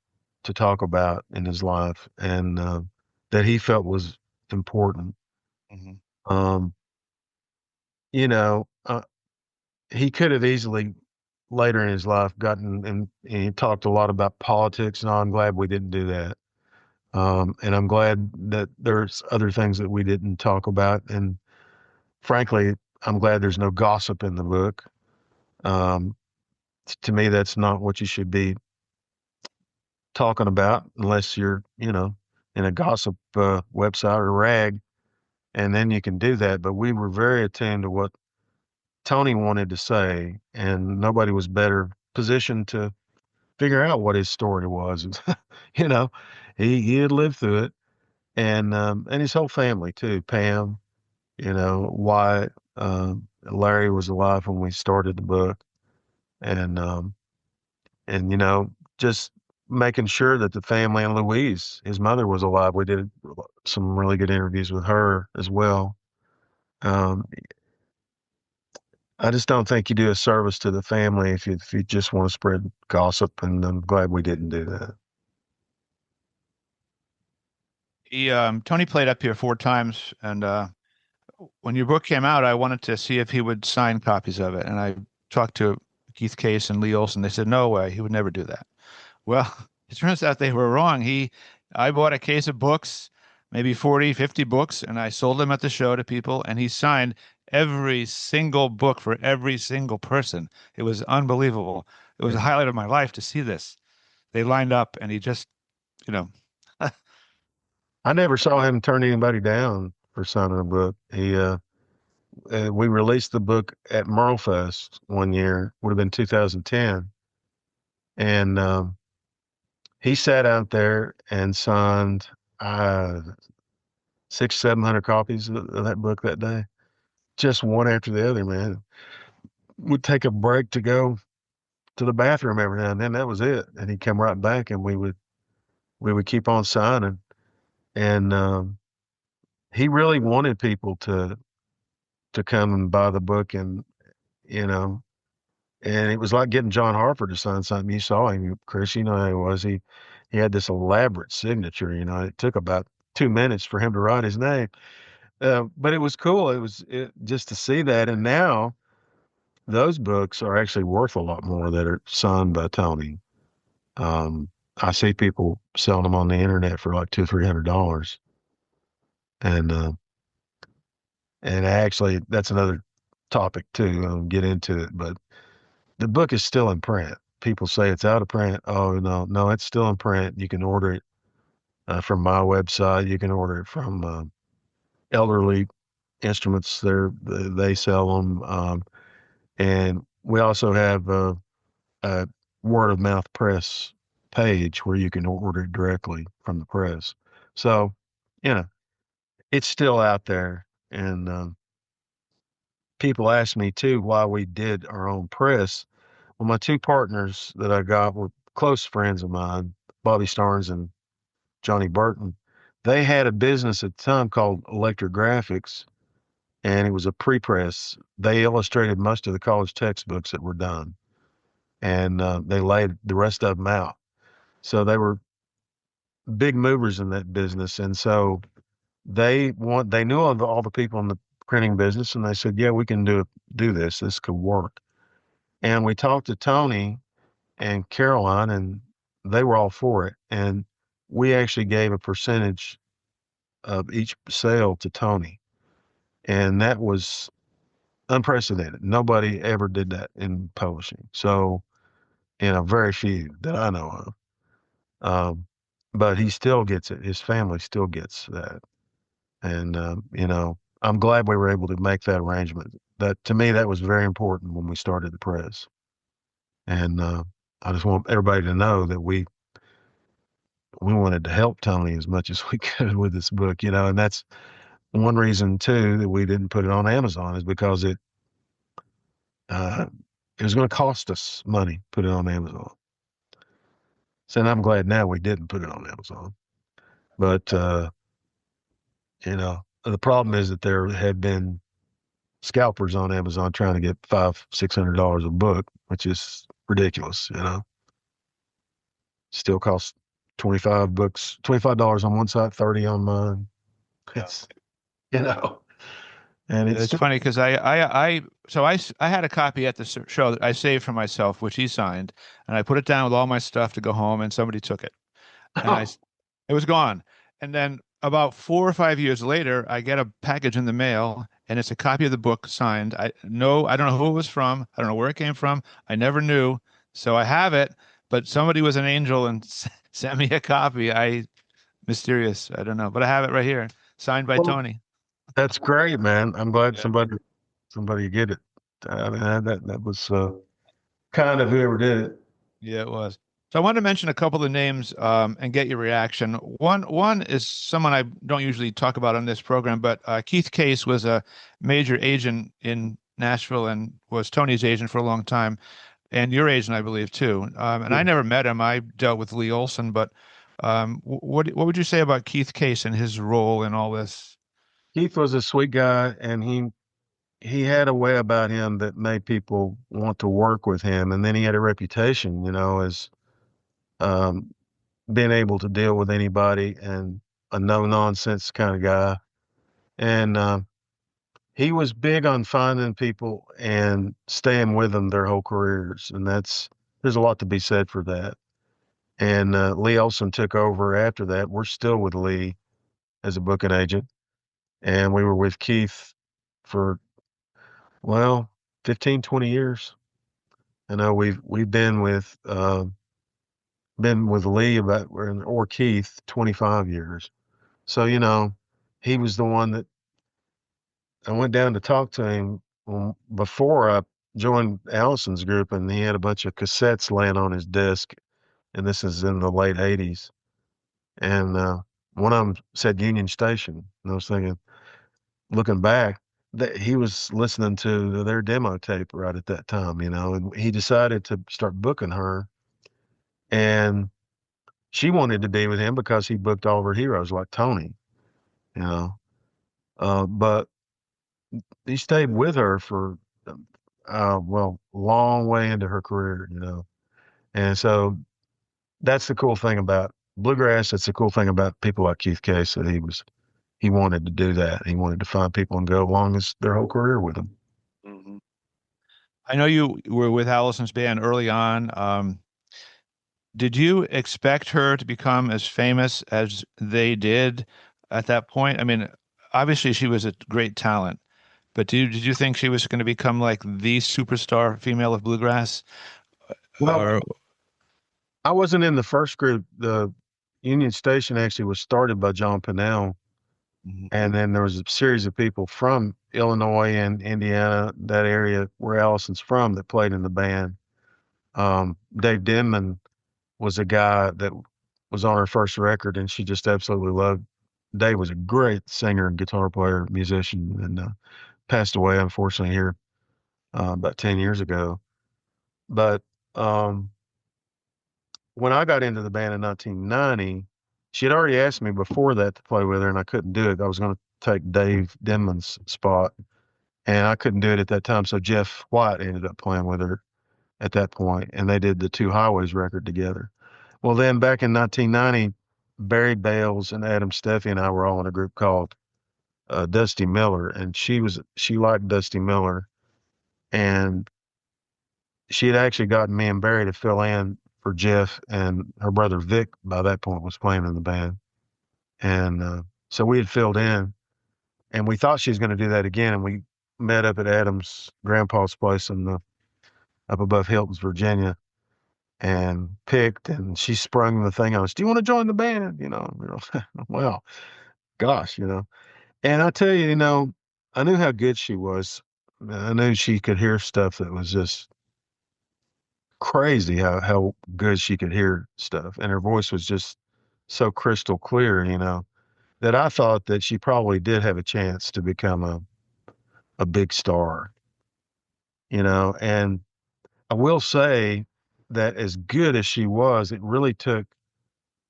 to talk about in his life, and that he felt was important. Mhm. Um, you know, uh, he could have easily later in his life and he talked a lot about politics, and I'm glad we didn't do that. And I'm glad that there's other things that we didn't talk about. And frankly, I'm glad there's no gossip in the book. Um, to me, that's not what you should be talking about unless you're, in a gossip website or rag, and then you can do that. But we were very attuned to what Tony wanted to say, and nobody was better positioned to figure out what his story was. you know, he had lived through it, and his whole family too. Pam, Wyatt, Larry was alive when we started the book, and you know, just making sure that the family and Louise, his mother, was alive. We did some really good interviews with her as well. Um, I just don't think you do a service to the family if you just want to spread gossip, and I'm glad we didn't do that. Tony played up here 4 times, and when your book came out, I wanted to see if he would sign copies of it, and I talked to Keith Case and Lee Olson. They said no way, he would never do that. Well, it turns out they were wrong. I bought a case of books, maybe 40, 50 books, and I sold them at the show to people, and he signed every single book for every single person. It was unbelievable. It was a Yeah. highlight of my life to see this. They lined up, and he just, you know, I never saw him turn anybody down for signing a book. We released the book at Merlefest one year, would have been 2010, and he sat out there and signed uh, 700 copies of that book that day, just one after the other. Man, would take a break to go to the bathroom every now and then. That was it, and he'd come right back, and we would keep on signing. And he really wanted people to come and buy the book, and you know, and it was like getting John Harper to sign something. You saw him, Chris. You know how he was. He had this elaborate signature. You know, it took about 2 minutes for him to write his name. But it was cool. Just to see that. And now those books are actually worth a lot more that are signed by Tony. Um, I see people selling them on the internet for like $200-300, and actually that's another topic too. I'll get into it, but the book is still in print. People say it's out of print. Oh no, no, it's still in print. You can order it from my website. You can order it from Elderly Instruments. They sell them, and we also have a word of mouth press page where you can order it directly from the press. So, you know, it's still out there, and people ask me too why we did our own press. Well, my two partners that I got were close friends of mine, Bobby Starnes and Johnny Burton. They had a business at the time called Electric Graphics, and it was a pre-press. They illustrated most of the college textbooks that were done, and they laid the rest of them out. So they were big movers in that business, and so they knew all the people in the printing business, and they said, "Yeah, we can do this. This could work." And we talked to Tony and Caroline, and they were all for it. And we actually gave a percentage of each sale to Tony, and that was unprecedented. Nobody ever did that in publishing. So, very few that I know of. But he still gets it. His family still gets that. And, I'm glad we were able to make that arrangement. That to me, that was very important when we started the press. And I just want everybody to know that we wanted to help Tony as much as we could with this book, and that's one reason too that we didn't put it on Amazon is because uh, it was going to cost us money to put it on Amazon. So and I'm glad now we didn't put it on Amazon. But the problem is that there have been scalpers on Amazon trying to get $500-600 a book, which is ridiculous. Still costs $25 on one side, 30 on mine. It's you know, and it's it's still funny because I had a copy at the show that I saved for myself, which he signed, and I put it down with all my stuff to go home, and somebody took it, and it was gone. And then about 4 or 5 years later, I get a package in the mail, and it's a copy of the book signed. I don't know who it was from. I don't know where it came from. I never knew. So I have it, but somebody was an angel and sent me a copy. Mysterious. I don't know, but I have it right here, signed by well, Tony. that's great, man. I'm glad Yeah. somebody get it. I mean, that was kind of whoever did it. Yeah, it was. So I want to mention a couple of names and get your reaction. One is someone I don't usually talk about on this program, but Keith Case was a major agent in Nashville and was Tony's agent for a long time, and your agent, I believe, too. And Yeah. I never met him. I dealt with Lee Olson, but what would you say about Keith Case and his role in all this? Keith was a sweet guy, and he had a way about him that made people want to work with him. And then he had a reputation, as um, being able to deal with anybody and a no nonsense kind of guy. And he was big on finding people and staying with them their whole careers. And there's a lot to be said for that. And Lee Olson took over after that. We're still with Lee as a booking agent. And we were with Keith for, well, 15, 20 years. I know we've been with Lee or Keith 25 years. So, he was the one that I went down to talk to him before I joined Allison's group, and he had a bunch of cassettes laying on his desk, and this is in the late 80s. And one of them said Union Station. And I was thinking, looking back, that he was listening to their demo tape right at that time, and he decided to start booking her. And she wanted to be with him because he booked all of her heroes like Tony, you know. But he stayed with her for, well, long way into her career. And so that's the cool thing about bluegrass. That's the cool thing about people like Keith Case, that he wanted to do that. He wanted to find people and go along as their whole career with them. Mhm. I know you were with Allison's band early on. Did you expect her to become as famous as they did at that point? I mean, obviously she was a great talent, but did you think she was going to become like the superstar female of bluegrass? Well, Or I wasn't in the first group. The Union Station actually was started by John Pennell. Mhm. And then there was a series of people from Illinois and Indiana, that area where Allison's from, that played in the band. Dave Denman was a guy that was on her first record, and she just absolutely loved. Dave was a great singer and guitar player, musician, and passed away, unfortunately, here about 10 years ago. But um, when I got into the band in 1990, she had already asked me before that to play with her, and I couldn't do it. I was going to take Dave Denman's spot, and I couldn't do it at that time. So Jeff White ended up playing with her at that point, and they did the Two Highways record together. Well, then back in 1990, Barry Bales and Adam Steffi and I were all in a group called Dusty Miller, and she liked Dusty Miller, and she had actually gotten me and Barry to fill in for Jeff, and her brother Vic by that point was playing in the band, and so we had filled in, and we thought she was going to do that again, and we met up at Adam's grandpa's place up above Hilton's, Virginia, and picked, and she sprung the thing on us. Do you want to join the band? Well, gosh, And I tell you, I knew how good she was. I knew she could hear stuff that was just crazy, how good she could hear stuff. And her voice was just so crystal clear, that I thought that she probably did have a chance to become a big star, And I will say that as good as she was, it really took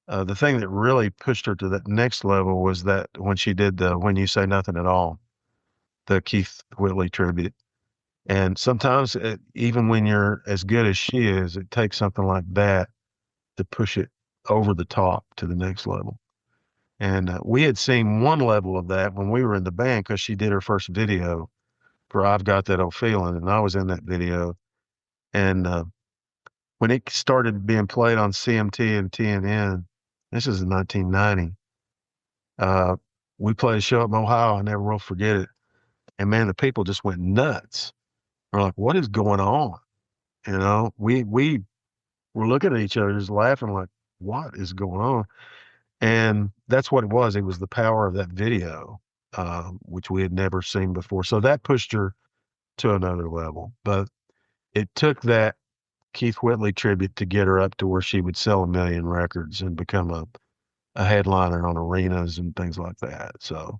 the thing that really pushed her to that next level was that when she did the When You Say Nothing at All, the Keith Whitley tribute. And sometimes, even when you're as good as she is, it takes something like that to push it over the top to the next level. And we had seen one level of that when we were in the band because she did her first video for I've Got That Old Feeling, and I was in that video. And when it started being played on CMT and TNN, this is in 1990, uh, we played a show up in Ohio. I never will forget it. And man, the people just went nuts. We're like, what is going on? We were looking at each other, just laughing, like, what is going on? And that's what it was. It was the power of that video, which we had never seen before. So that pushed her to another level. But it took that Keith Whitley tribute to get her up to where she would sell 1 million records and become a headliner on arenas and things like that. So,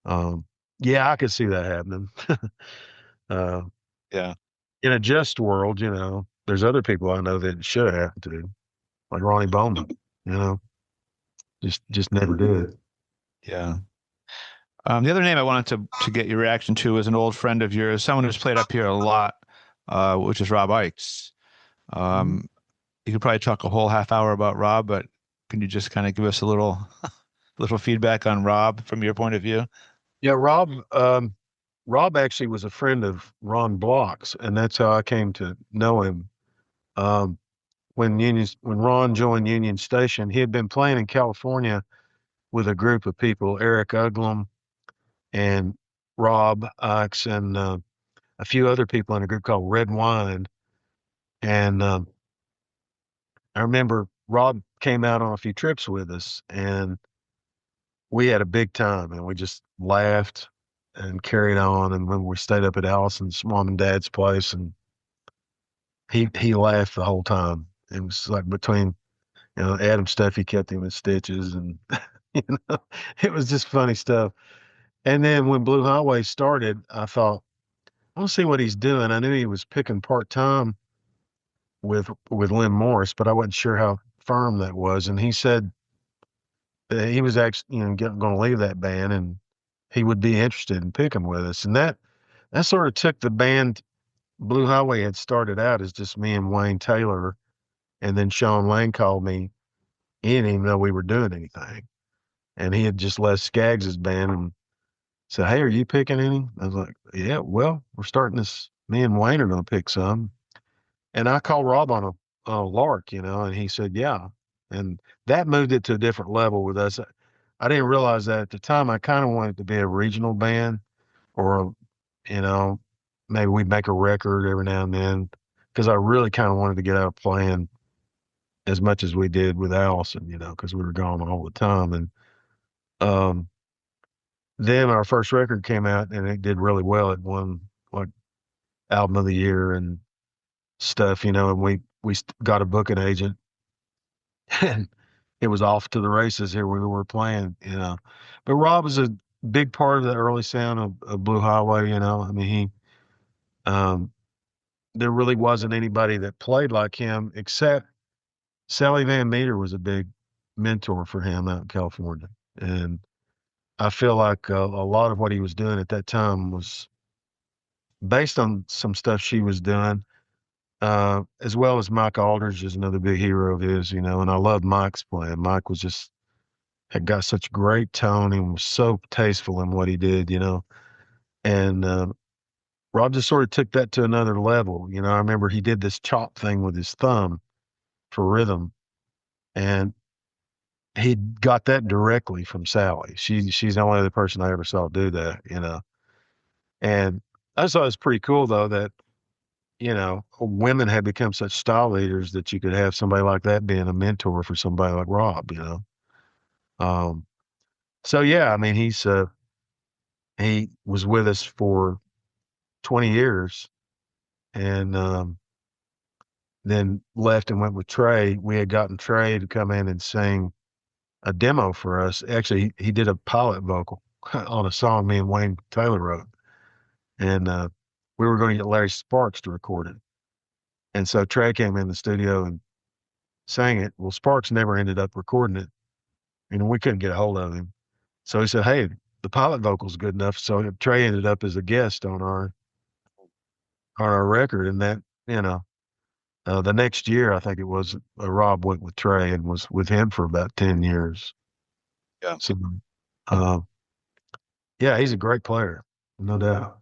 um, yeah, I could see that happening. uh, Yeah. in a just world, there's other people I know that it should have happened to, like Ronnie Bowman, you know, just never did. Yeah. The other name I wanted to get your reaction to is an old friend of yours, someone who's played up here a lot, which is Rob Ickes. Mhm. Um, you could probably talk a whole half hour about Rob, but can you just kind of give us a little feedback on Rob from your point of view? Yeah, Rob actually was a friend of Ron Block's, and that's how I came to know him. Um, when Ron joined Union Station, he had been playing in California with a group of people, Eric Uglum and Rob Ickes and a few other people in a group called Red Wine. And I remember Rob came out on a few trips with us, and we had a big time, and we just laughed and carried on. And when we stayed up at Allison's mom and dad's place, and he laughed the whole time. It was like between Adam stuff, he kept him in stitches, and you know, it was just funny stuff. And then when Blue Highway started, I thought, I want to see what he's doing. I knew he was picking part time with Lynn Morris, but I wasn't sure how firm that was. And he said that he was actually, going to leave that band, and he would be interested in picking with us. And that sort of took the band. Blue Highway had started out as just me and Wayne Taylor, and then Sean Lane called me. He didn't even know we were doing anything, and he had just left Skaggs' band and said, "Hey, are you picking any?" I was like, "Yeah, well, we're starting this. Me and Wayne are going to pick some." And I called Rob on a lark, and he said, "Yeah." And that moved it to a different level with us. I didn't realize that at the time. I kind of wanted to be a regional band, or, you know, maybe we'd make a record every now and then, because I really kind of wanted to get out of playing as much as we did with Allison, because we were gone all the time. And um, then our first record came out and it did really well. It won like album of the year and stuff, and we got a booking agent and it was off to the races. Here we were playing. But Rob was a big part of the early sound of Blue Highway. I mean, um, there really wasn't anybody that played like him except Sally Van Meter was a big mentor for him out in California. And I feel like a lot of what he was doing at that time was based on some stuff she was doing, as well as Mike Aldridge is another big hero of his. And I love Mike's playing. Mike had got such great tone and was so tasteful in what he did. And Rob just sort of took that to another level. I remember he did this chop thing with his thumb for rhythm, and he got that directly from Sally. She's the only other person I ever saw do that. And I just thought it was pretty cool though that, women had become such style leaders that you could have somebody like that being a mentor for somebody like Rob. Um, so yeah, I mean, he was with us for 20 years and, then left and went with Trey. We had gotten Trey to come in and sing a demo for us. Actually, he did a pilot vocal on a song me and Wayne Taylor wrote. And, we were going to get Larry Sparks to record it. And so Trey came in the studio and sang it. Well, Sparks never ended up recording it. We couldn't get a hold of him. So he said, "Hey, the pilot vocal's good enough." So Trey ended up as a guest on our record. And that, you know, the next year, I think it was, Rob went with Trey and was with him for about 10 years. Yeah. So, uh, yeah, he's a great player, no doubt.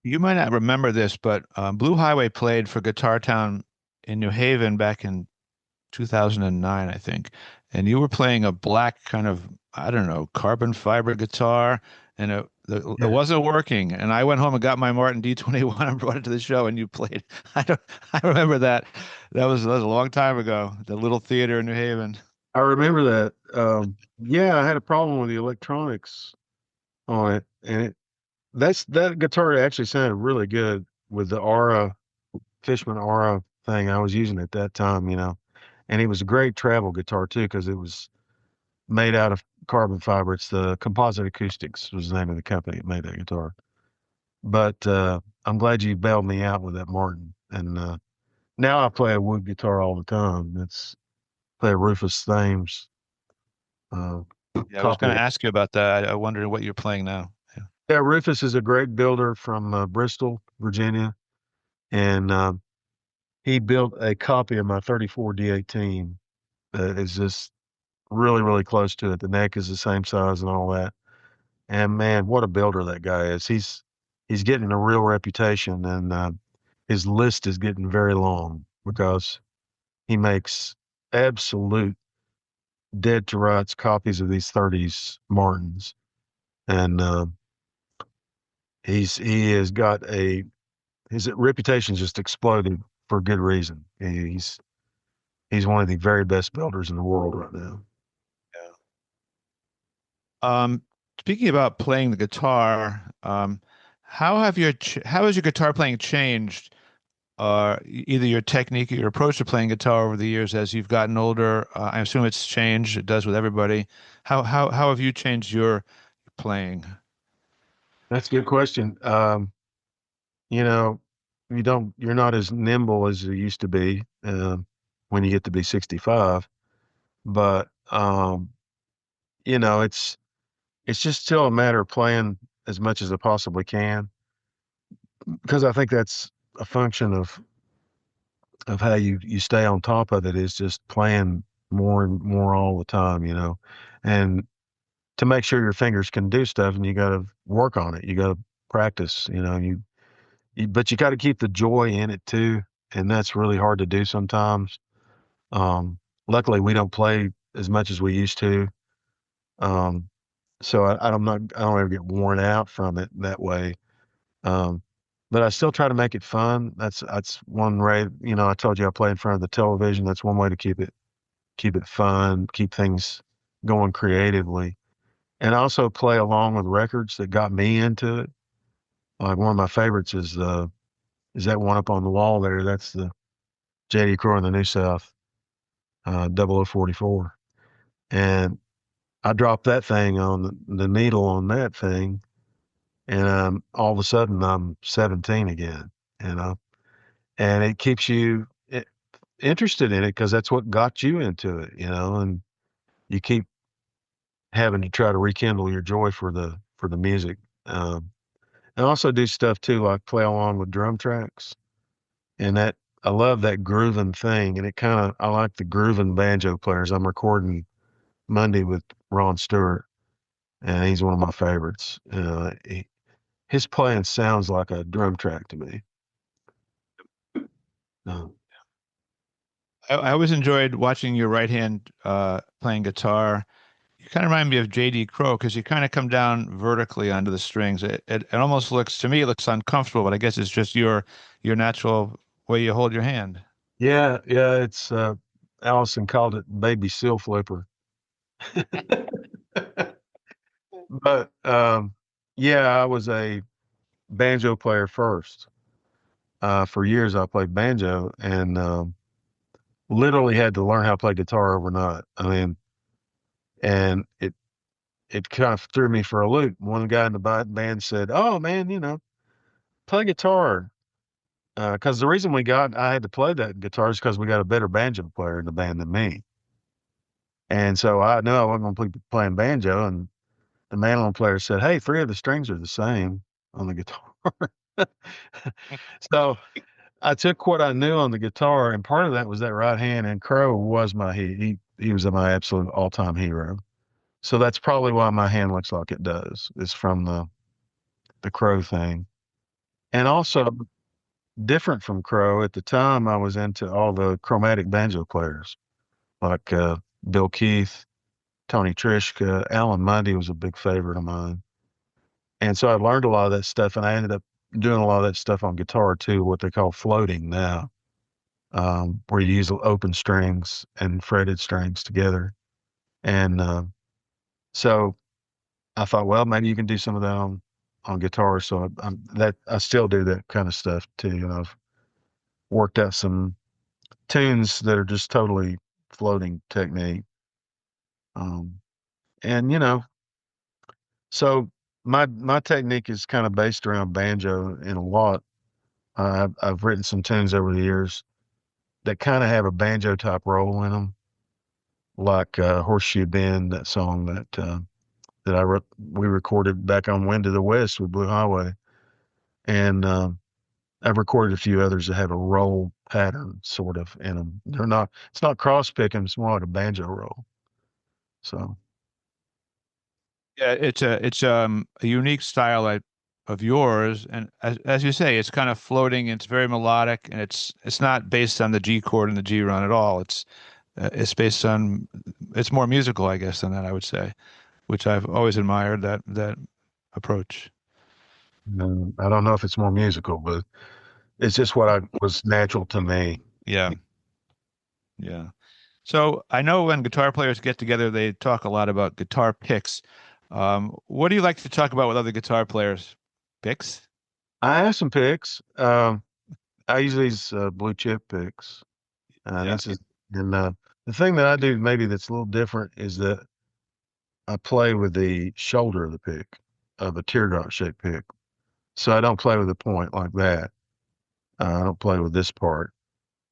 You might not remember this, but Blue Highway played for Guitar Town in New Haven back in 2009, I think. And you were playing a black kind of, I don't know, carbon fiber guitar, and it Yeah. wasn't working. And I went home and got my Martin D21 and brought it to the show, and you played. I don't, I remember that. That was a long time ago. The little theater in New Haven. I remember that. Yeah, I had a problem with the electronics on it, and that guitar actually sounded really good with the Aura Fishman Aura thing I was using at that time, and it was a great travel guitar too because it was made out of carbon fiber. It's the Composite Acoustics was the name of the company that made that guitar. But I'm glad you bailed me out with that Martin. And now I play a wood guitar all the time. It's play a Rufus Thames uh, Yeah, I was copy. going to ask you about that. I wondered what you're playing now. Yeah. Yeah, Rufus is a great builder from Bristol, Virginia, and he built a copy of my 34 D18 that is just really, really close to it. The neck is the same size and all that. And man, what a builder that guy is. He's getting a real reputation, and his list is getting very long because he makes absolute dead to rights copies of these 30s Martins, and he has got his reputation's just exploded for good reason. He's one of the very best builders in the world right now. Um, Speaking about playing the guitar, how has your guitar playing changed? Either your technique or your approach to playing guitar over the years as you've gotten older. I assume it's changed. It does with everybody. How have you changed your playing? That's a good question. You know, you're not as nimble as you used to be when you get to be 65, but it's just still a matter of playing as much as I possibly can because I think that's a function of how you stay on top of it is just playing more and more all the time, and to make sure your fingers can do stuff, and you got to work on it. You got to practice, but you got to keep the joy in it too, and that's really hard to do sometimes. Um, Luckily, we don't play as much as we used to, um, so I don't ever get worn out from it that way. Um, but I still try to make it fun. That's one way. I told you I play in front of the television. That's one way to keep it fun, keep things going creatively, and also play along with records that got me into it. Like one of my favorites is that one up on the wall there. That's the J.D. Crowe in the New South, 0044. And I dropped that thing on the needle on that thing, and all of a sudden I'm 17 again, you know, and it keeps you interested in it because that's what got you into it, and you keep having to try to rekindle your joy for the music. And also do stuff too, like play along with drum tracks. And I love that grooving thing. And I like the grooving banjo players. I'm recording Monday with Ron Stewart, and he's one of my favorites. His playing sounds like a drum track to me. Uh, I always enjoyed watching your right hand playing guitar. You kind of remind me of J.D. Crowe because you kind of come down vertically onto the strings. It almost looks to me it looks uncomfortable, but I guess it's just your natural way you hold your hand. yeah, yeah, it's Allison called it baby seal flipper. But yeah, I was a banjo player first. For years, I played banjo and literally had to learn how to play guitar overnight. I mean, and it kind of threw me for a loop. One guy in the band said, "Oh man, play guitar." Because the reason I had to play that guitar is because we got a better banjo player in the band than me. And so I knew I wasn't going to be playing banjo. And the mandolin player said, "Hey, three of the strings are the same on the guitar." So I took what I knew on the guitar, and part of that was that right hand. And Crow was he was my absolute all time hero. So that's probably why my hand looks like it does. Is from the Crow thing, and also different from Crow. At the time, I was into all the chromatic banjo players like Bill Keith, Tony Trischka, Alan Mundy was a big favorite of mine, and so I learned a lot of that stuff, and I ended up doing a lot of that stuff on guitar too, what they call floating now, where you use open strings and fretted strings together. And so I thought, well, maybe you can do some of that on guitar. So I still do that kind of stuff too. worked out some tunes that are just totally floating technique. Um, and so my technique is kind of based around banjo in a lot. I've written some tunes over the years that kind of have a banjo type roll in them, like Horseshoe Bend, that song that we recorded back on Wind to the West with Blue Highway, and I've recorded a few others that have a roll pattern sort of in them. They're not, it's not cross picking, it's more like a banjo roll. So Yeah, it's a unique style of yours, and as you say, it's kind of floating. It's very melodic, and it's not based on the G chord and the G run at all. It's based on it's more musical, I guess, than that, I would say, which I've always admired that approach. I don't know if it's more musical, but it's just what I was natural to me. Yeah, yeah. So I know when guitar players get together, they talk a lot about guitar picks. What do you like to talk about with other guitar players? Picks? I have some picks. I use these blue chip picks. Yeah. This is and The thing that I do maybe that's a little different is that I play with the shoulder of the pick, of a teardrop shaped pick. So I don't play with a point like that. I don't play with this part.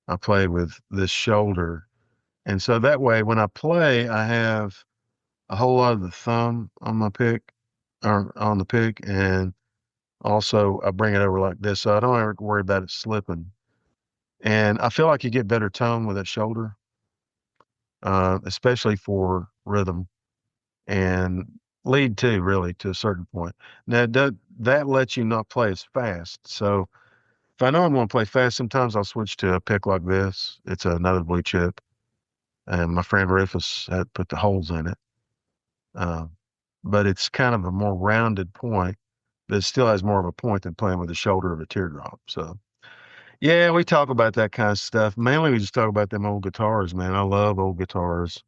I play with this shoulder. And so that way, when I play, I have a whole lot of the thumb on my pick or on the pick. And also I bring it over like this. So I don't ever worry about it slipping. And I feel like you get better tone with that shoulder, especially for rhythm and lead too, really, to a certain point. Now, that lets you not play as fast. So if I know I'm going to play fast, sometimes I'll switch to a pick like this. It's another blue chip, and my friend Rufus had put the holes in it. Uh, but it's kind of a more rounded point, but it still has more of a point than playing with the shoulder of a teardrop. So yeah, we talk about that kind of stuff. Mainly, we just talk about them old guitars, man. I love old guitars,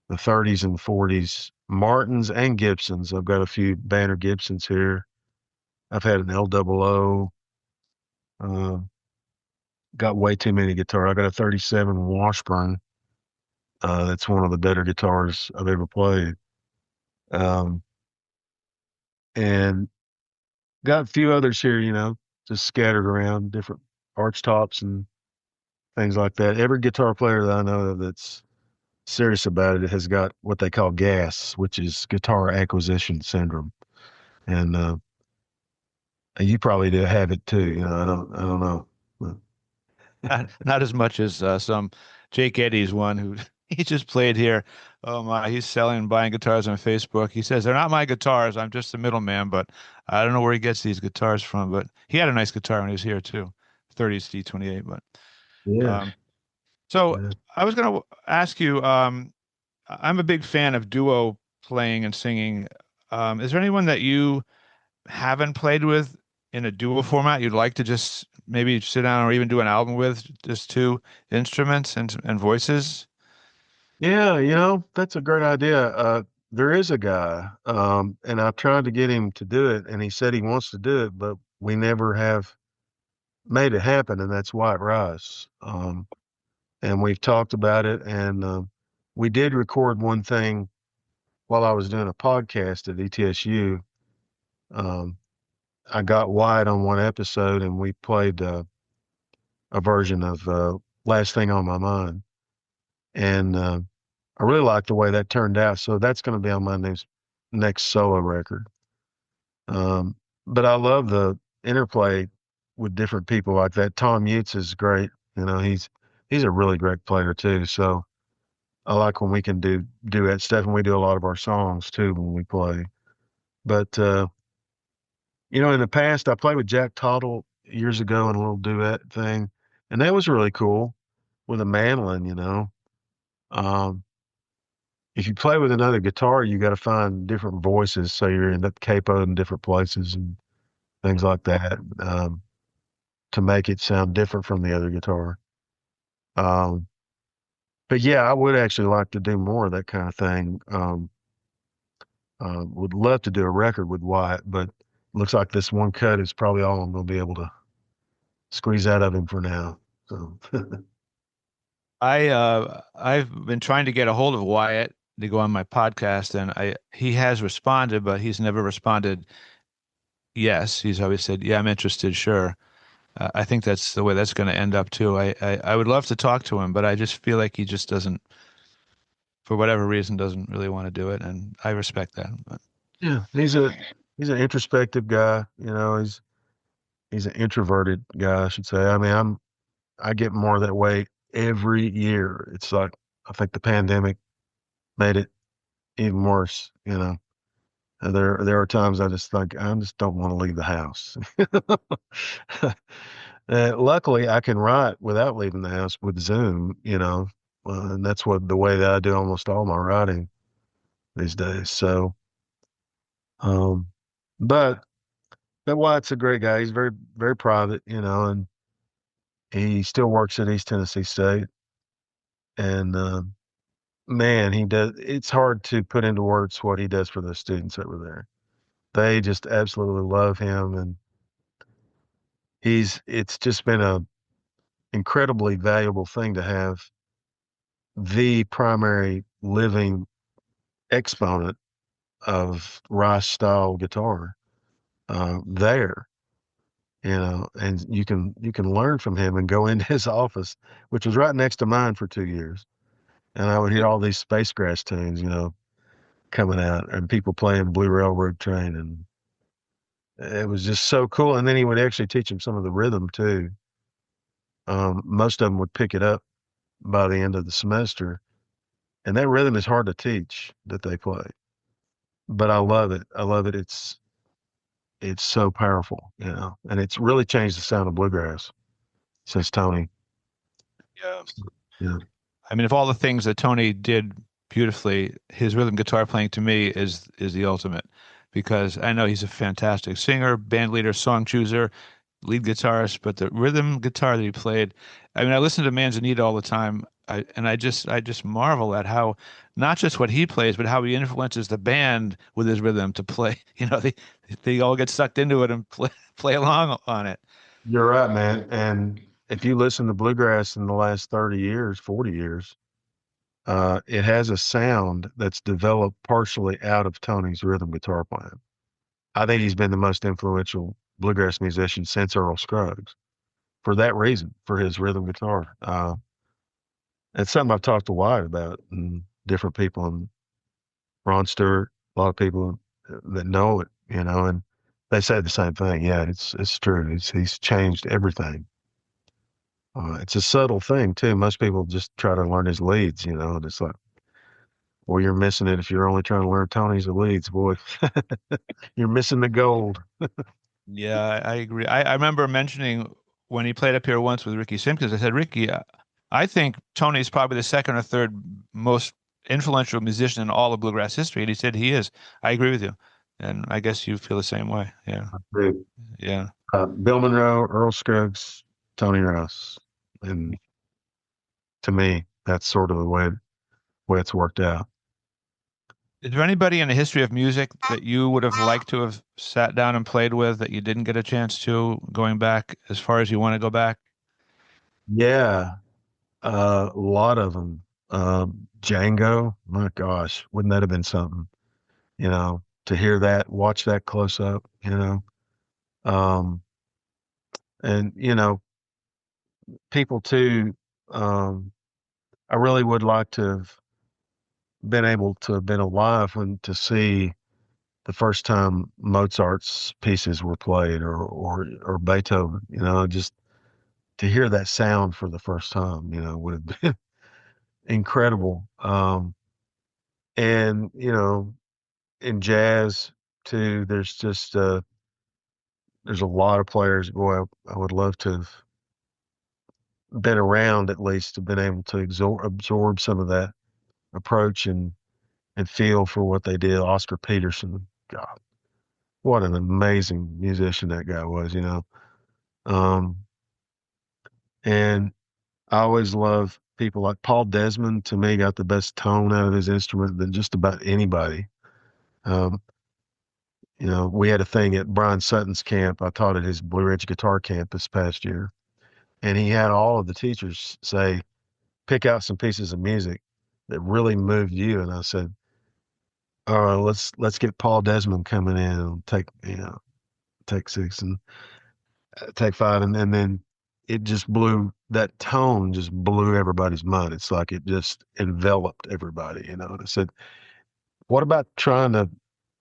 the 30s and 40s, Martins and Gibsons. I've got a few Banner Gibsons here. I've had an L double O. Uh, got way too many guitars. I got a 37 Washburn. That's one of the better guitars I've ever played. Um, and got a few others here, just scattered around different arch tops and things like that. Every guitar player that I know of that's serious about it has got what they call GAS, which is guitar acquisition syndrome. And you probably do have it too. I don't know. But, Not as much as some Jake Eddy's one who he just played here. Oh my, he's selling and buying guitars on Facebook. He says they're not my guitars. I'm just the middleman, but I don't know where he gets these guitars from. But he had a nice guitar when he was here too, 30s D28. But yeah. um, so Yeah. I was going to ask you. I'm a big fan of duo playing and singing. Is there anyone that you haven't played with in a duo format you'd like to just maybe sit down or even do an album with just two instruments and voices? Yeah, that's a great idea. There is a guy, and I've tried to get him to do it, and he said he wants to do it, but we never have made it happen, and that's White Rice. And we've talked about it, and we did record one thing while I was doing a podcast at ETSU. Um, I got White on one episode, and we played a version of Last Thing on My Mind, and I really like the way that turned out. So that's going to be on my next solo record. Um, but I love the interplay with different people like that. Tom Utes is great. He's a really great player too. So I like when we can do duet stuff, and we do a lot of our songs too when we play. But in the past, I played with Jack Tottle years ago in a little duet thing, and that was really cool with a mandolin. Um, if you play with another guitar, you got to find different voices, so you end up capoed in different places and things like that, to make it sound different from the other guitar. Um, but yeah, I would actually like to do more of that kind of thing. Would love to do a record with Wyatt, but looks like this one cut is probably all I'm going to be able to squeeze out of him for now. So I've been trying to get a hold of Wyatt to go on my podcast, and I he has responded, but he's never responded yes. He's always said, "Yeah, I'm interested, sure." I think that's the way that's going to end up too. I would love to talk to him, but I just feel like he just doesn't, for whatever reason, doesn't really want to do it, and I respect that. But yeah, he's an introspective guy. He's an introverted guy, I should say. I mean, I get more that way every year. It's like I think the pandemic made it even worse. There are times I just think I just don't want to leave the house. Luckily, I can write without leaving the house with Zoom. And that's what the way that I do almost all my writing these days. So, um, but Wyatt's a great guy. He's very very private, and he still works at East Tennessee State. And man, he does. It's hard to put into words what he does for the students over there. They just absolutely love him, and it's just been a incredibly valuable thing to have the primary living exponent of Rice style guitar there, and you can learn from him and go into his office, which was right next to mine for 2 years, and I would hear all these space grass tunes, coming out, and people playing Blue Railroad Train, and it was just so cool. And then he would actually teach him some of the rhythm too. Most of them would pick it up by the end of the semester, and that rhythm is hard to teach that they play, but I love it. I love it. It's so powerful, and it's really changed the sound of bluegrass since Tony. yeah, Yeah, I mean, of all the things that Tony did beautifully, his rhythm guitar playing to me is the ultimate, because I know he's a fantastic singer, band leader, song chooser, lead guitarist, but the rhythm guitar that he played, I mean, I listen to Manzanita all the time, and I just marvel at how not just what he plays, but how he influences the band with his rhythm to play. They all get sucked into it and play along on it. you're right, man. And if you listen to bluegrass in the last 30 years, 40 years, it has a sound that's developed partially out of Tony's rhythm guitar playing. I think he's been the most influential bluegrass musician since Earl Scruggs for that reason, for his rhythm guitar. It's something I've talked to Wyatt about, and different people, and Ron Stewart, a lot of people that know it, and they say the same thing. Yeah, it's true. He's changed everything. It's a subtle thing too. Most people just try to learn his leads, and it's like, well, you're missing it if you're only trying to learn Tony's leads, boy. You're missing the gold. Yeah, I agree. I remember mentioning when he played up here once with Ricky Simpkins, I said, Ricky, I think Tony's probably the second or third most influential musician in all of bluegrass history. And he said he is. I agree with you. And I guess you feel the same way. Yeah. Dude. Yeah. Bill Monroe, Earl Scruggs, Tony Rouse, and to me, that's sort of the way it's worked out. Is there anybody in the history of music that you would have liked to have sat down and played with that you didn't get a chance to, going back as far as you want to go back? Yeah, a lot of them. Django, my gosh, wouldn't that have been something? To hear that, watch that close up. Um, and people too. Um, I really would like to have been able to have been alive when to see the first time Mozart's pieces were played, or Beethoven. Just to hear that sound for the first time, would have been incredible. And in jazz too, there's a lot of players. Boy, I would love to have been around, at least to been able to absorb some of that approach and feel for what they did. Oscar Peterson, God, what an amazing musician that guy was. Um, and I always love people like Paul Desmond. To me, got the best tone out of his instrument than just about anybody. Um, we had a thing at Brian Sutton's camp. I taught at his Blue Ridge Guitar Camp this past year, and he had all of the teachers say, pick out some pieces of music that really moved you. And I said, all right, let's get Paul Desmond coming in and take 6 and take 5. And then it just that tone just blew everybody's mind. It's like it just enveloped everybody, And I said, what about trying to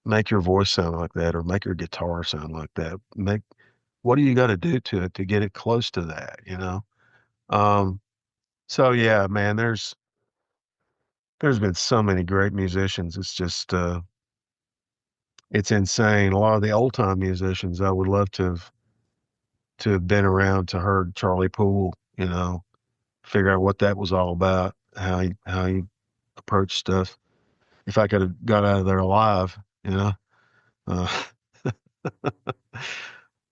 make your voice sound like that, or make your guitar sound like that? What do you got to do to it to get it close to that, So yeah, man, there's been so many great musicians. It's just, it's insane. A lot of the old time musicians, I would love to have been around, to heard Charlie Poole, figure out what that was all about, how he approached stuff. If I could have got out of there alive, uh,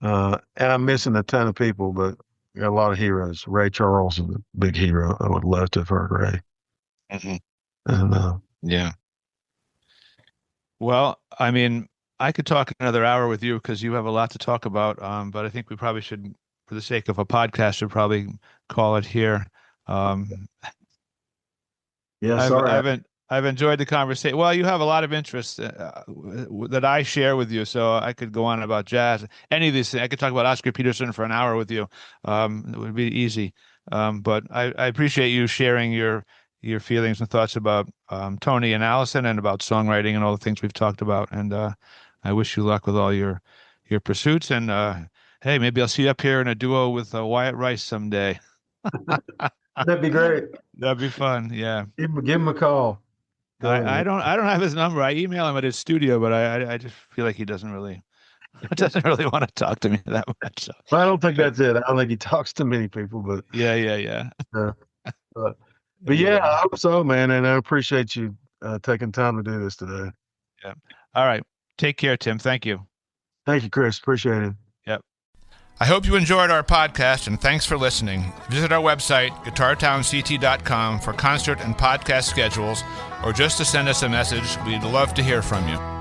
and I'm missing a ton of people, but got a lot of heroes. Ray Charles is a big hero. I would love to have heard Ray. Mm-hmm. And, yeah. Well, I mean, I could talk another hour with you because you have a lot to talk about. But I think we probably should, for the sake of a podcast, should probably call it here. Yeah, sorry. I've enjoyed the conversation. Well, you have a lot of interests that I share with you, so I could go on about jazz. Any of these things, I could talk about Oscar Peterson for an hour with you. It would be easy. But I appreciate you sharing your feelings and thoughts about Tony and Alison, and about songwriting and all the things we've talked about. And I wish you luck with all your pursuits. And hey, maybe I'll see you up here in a duo with Wyatt Rice someday. That'd be great. That'd be fun. Yeah. Give him a call. I don't have his number. I email him at his studio, but I just feel like he doesn't really want to talk to me that much. So. Well, I don't think that's it. I don't think he talks to many people, but yeah. But yeah, I hope so, man. And I appreciate you taking time to do this today. Yeah. All right. Take care, Tim. Thank you. Thank you, Chris. Appreciate it. Yep. I hope you enjoyed our podcast, and thanks for listening. Visit our website, guitartownct.com, for concert and podcast schedules, or just to send us a message. We'd love to hear from you.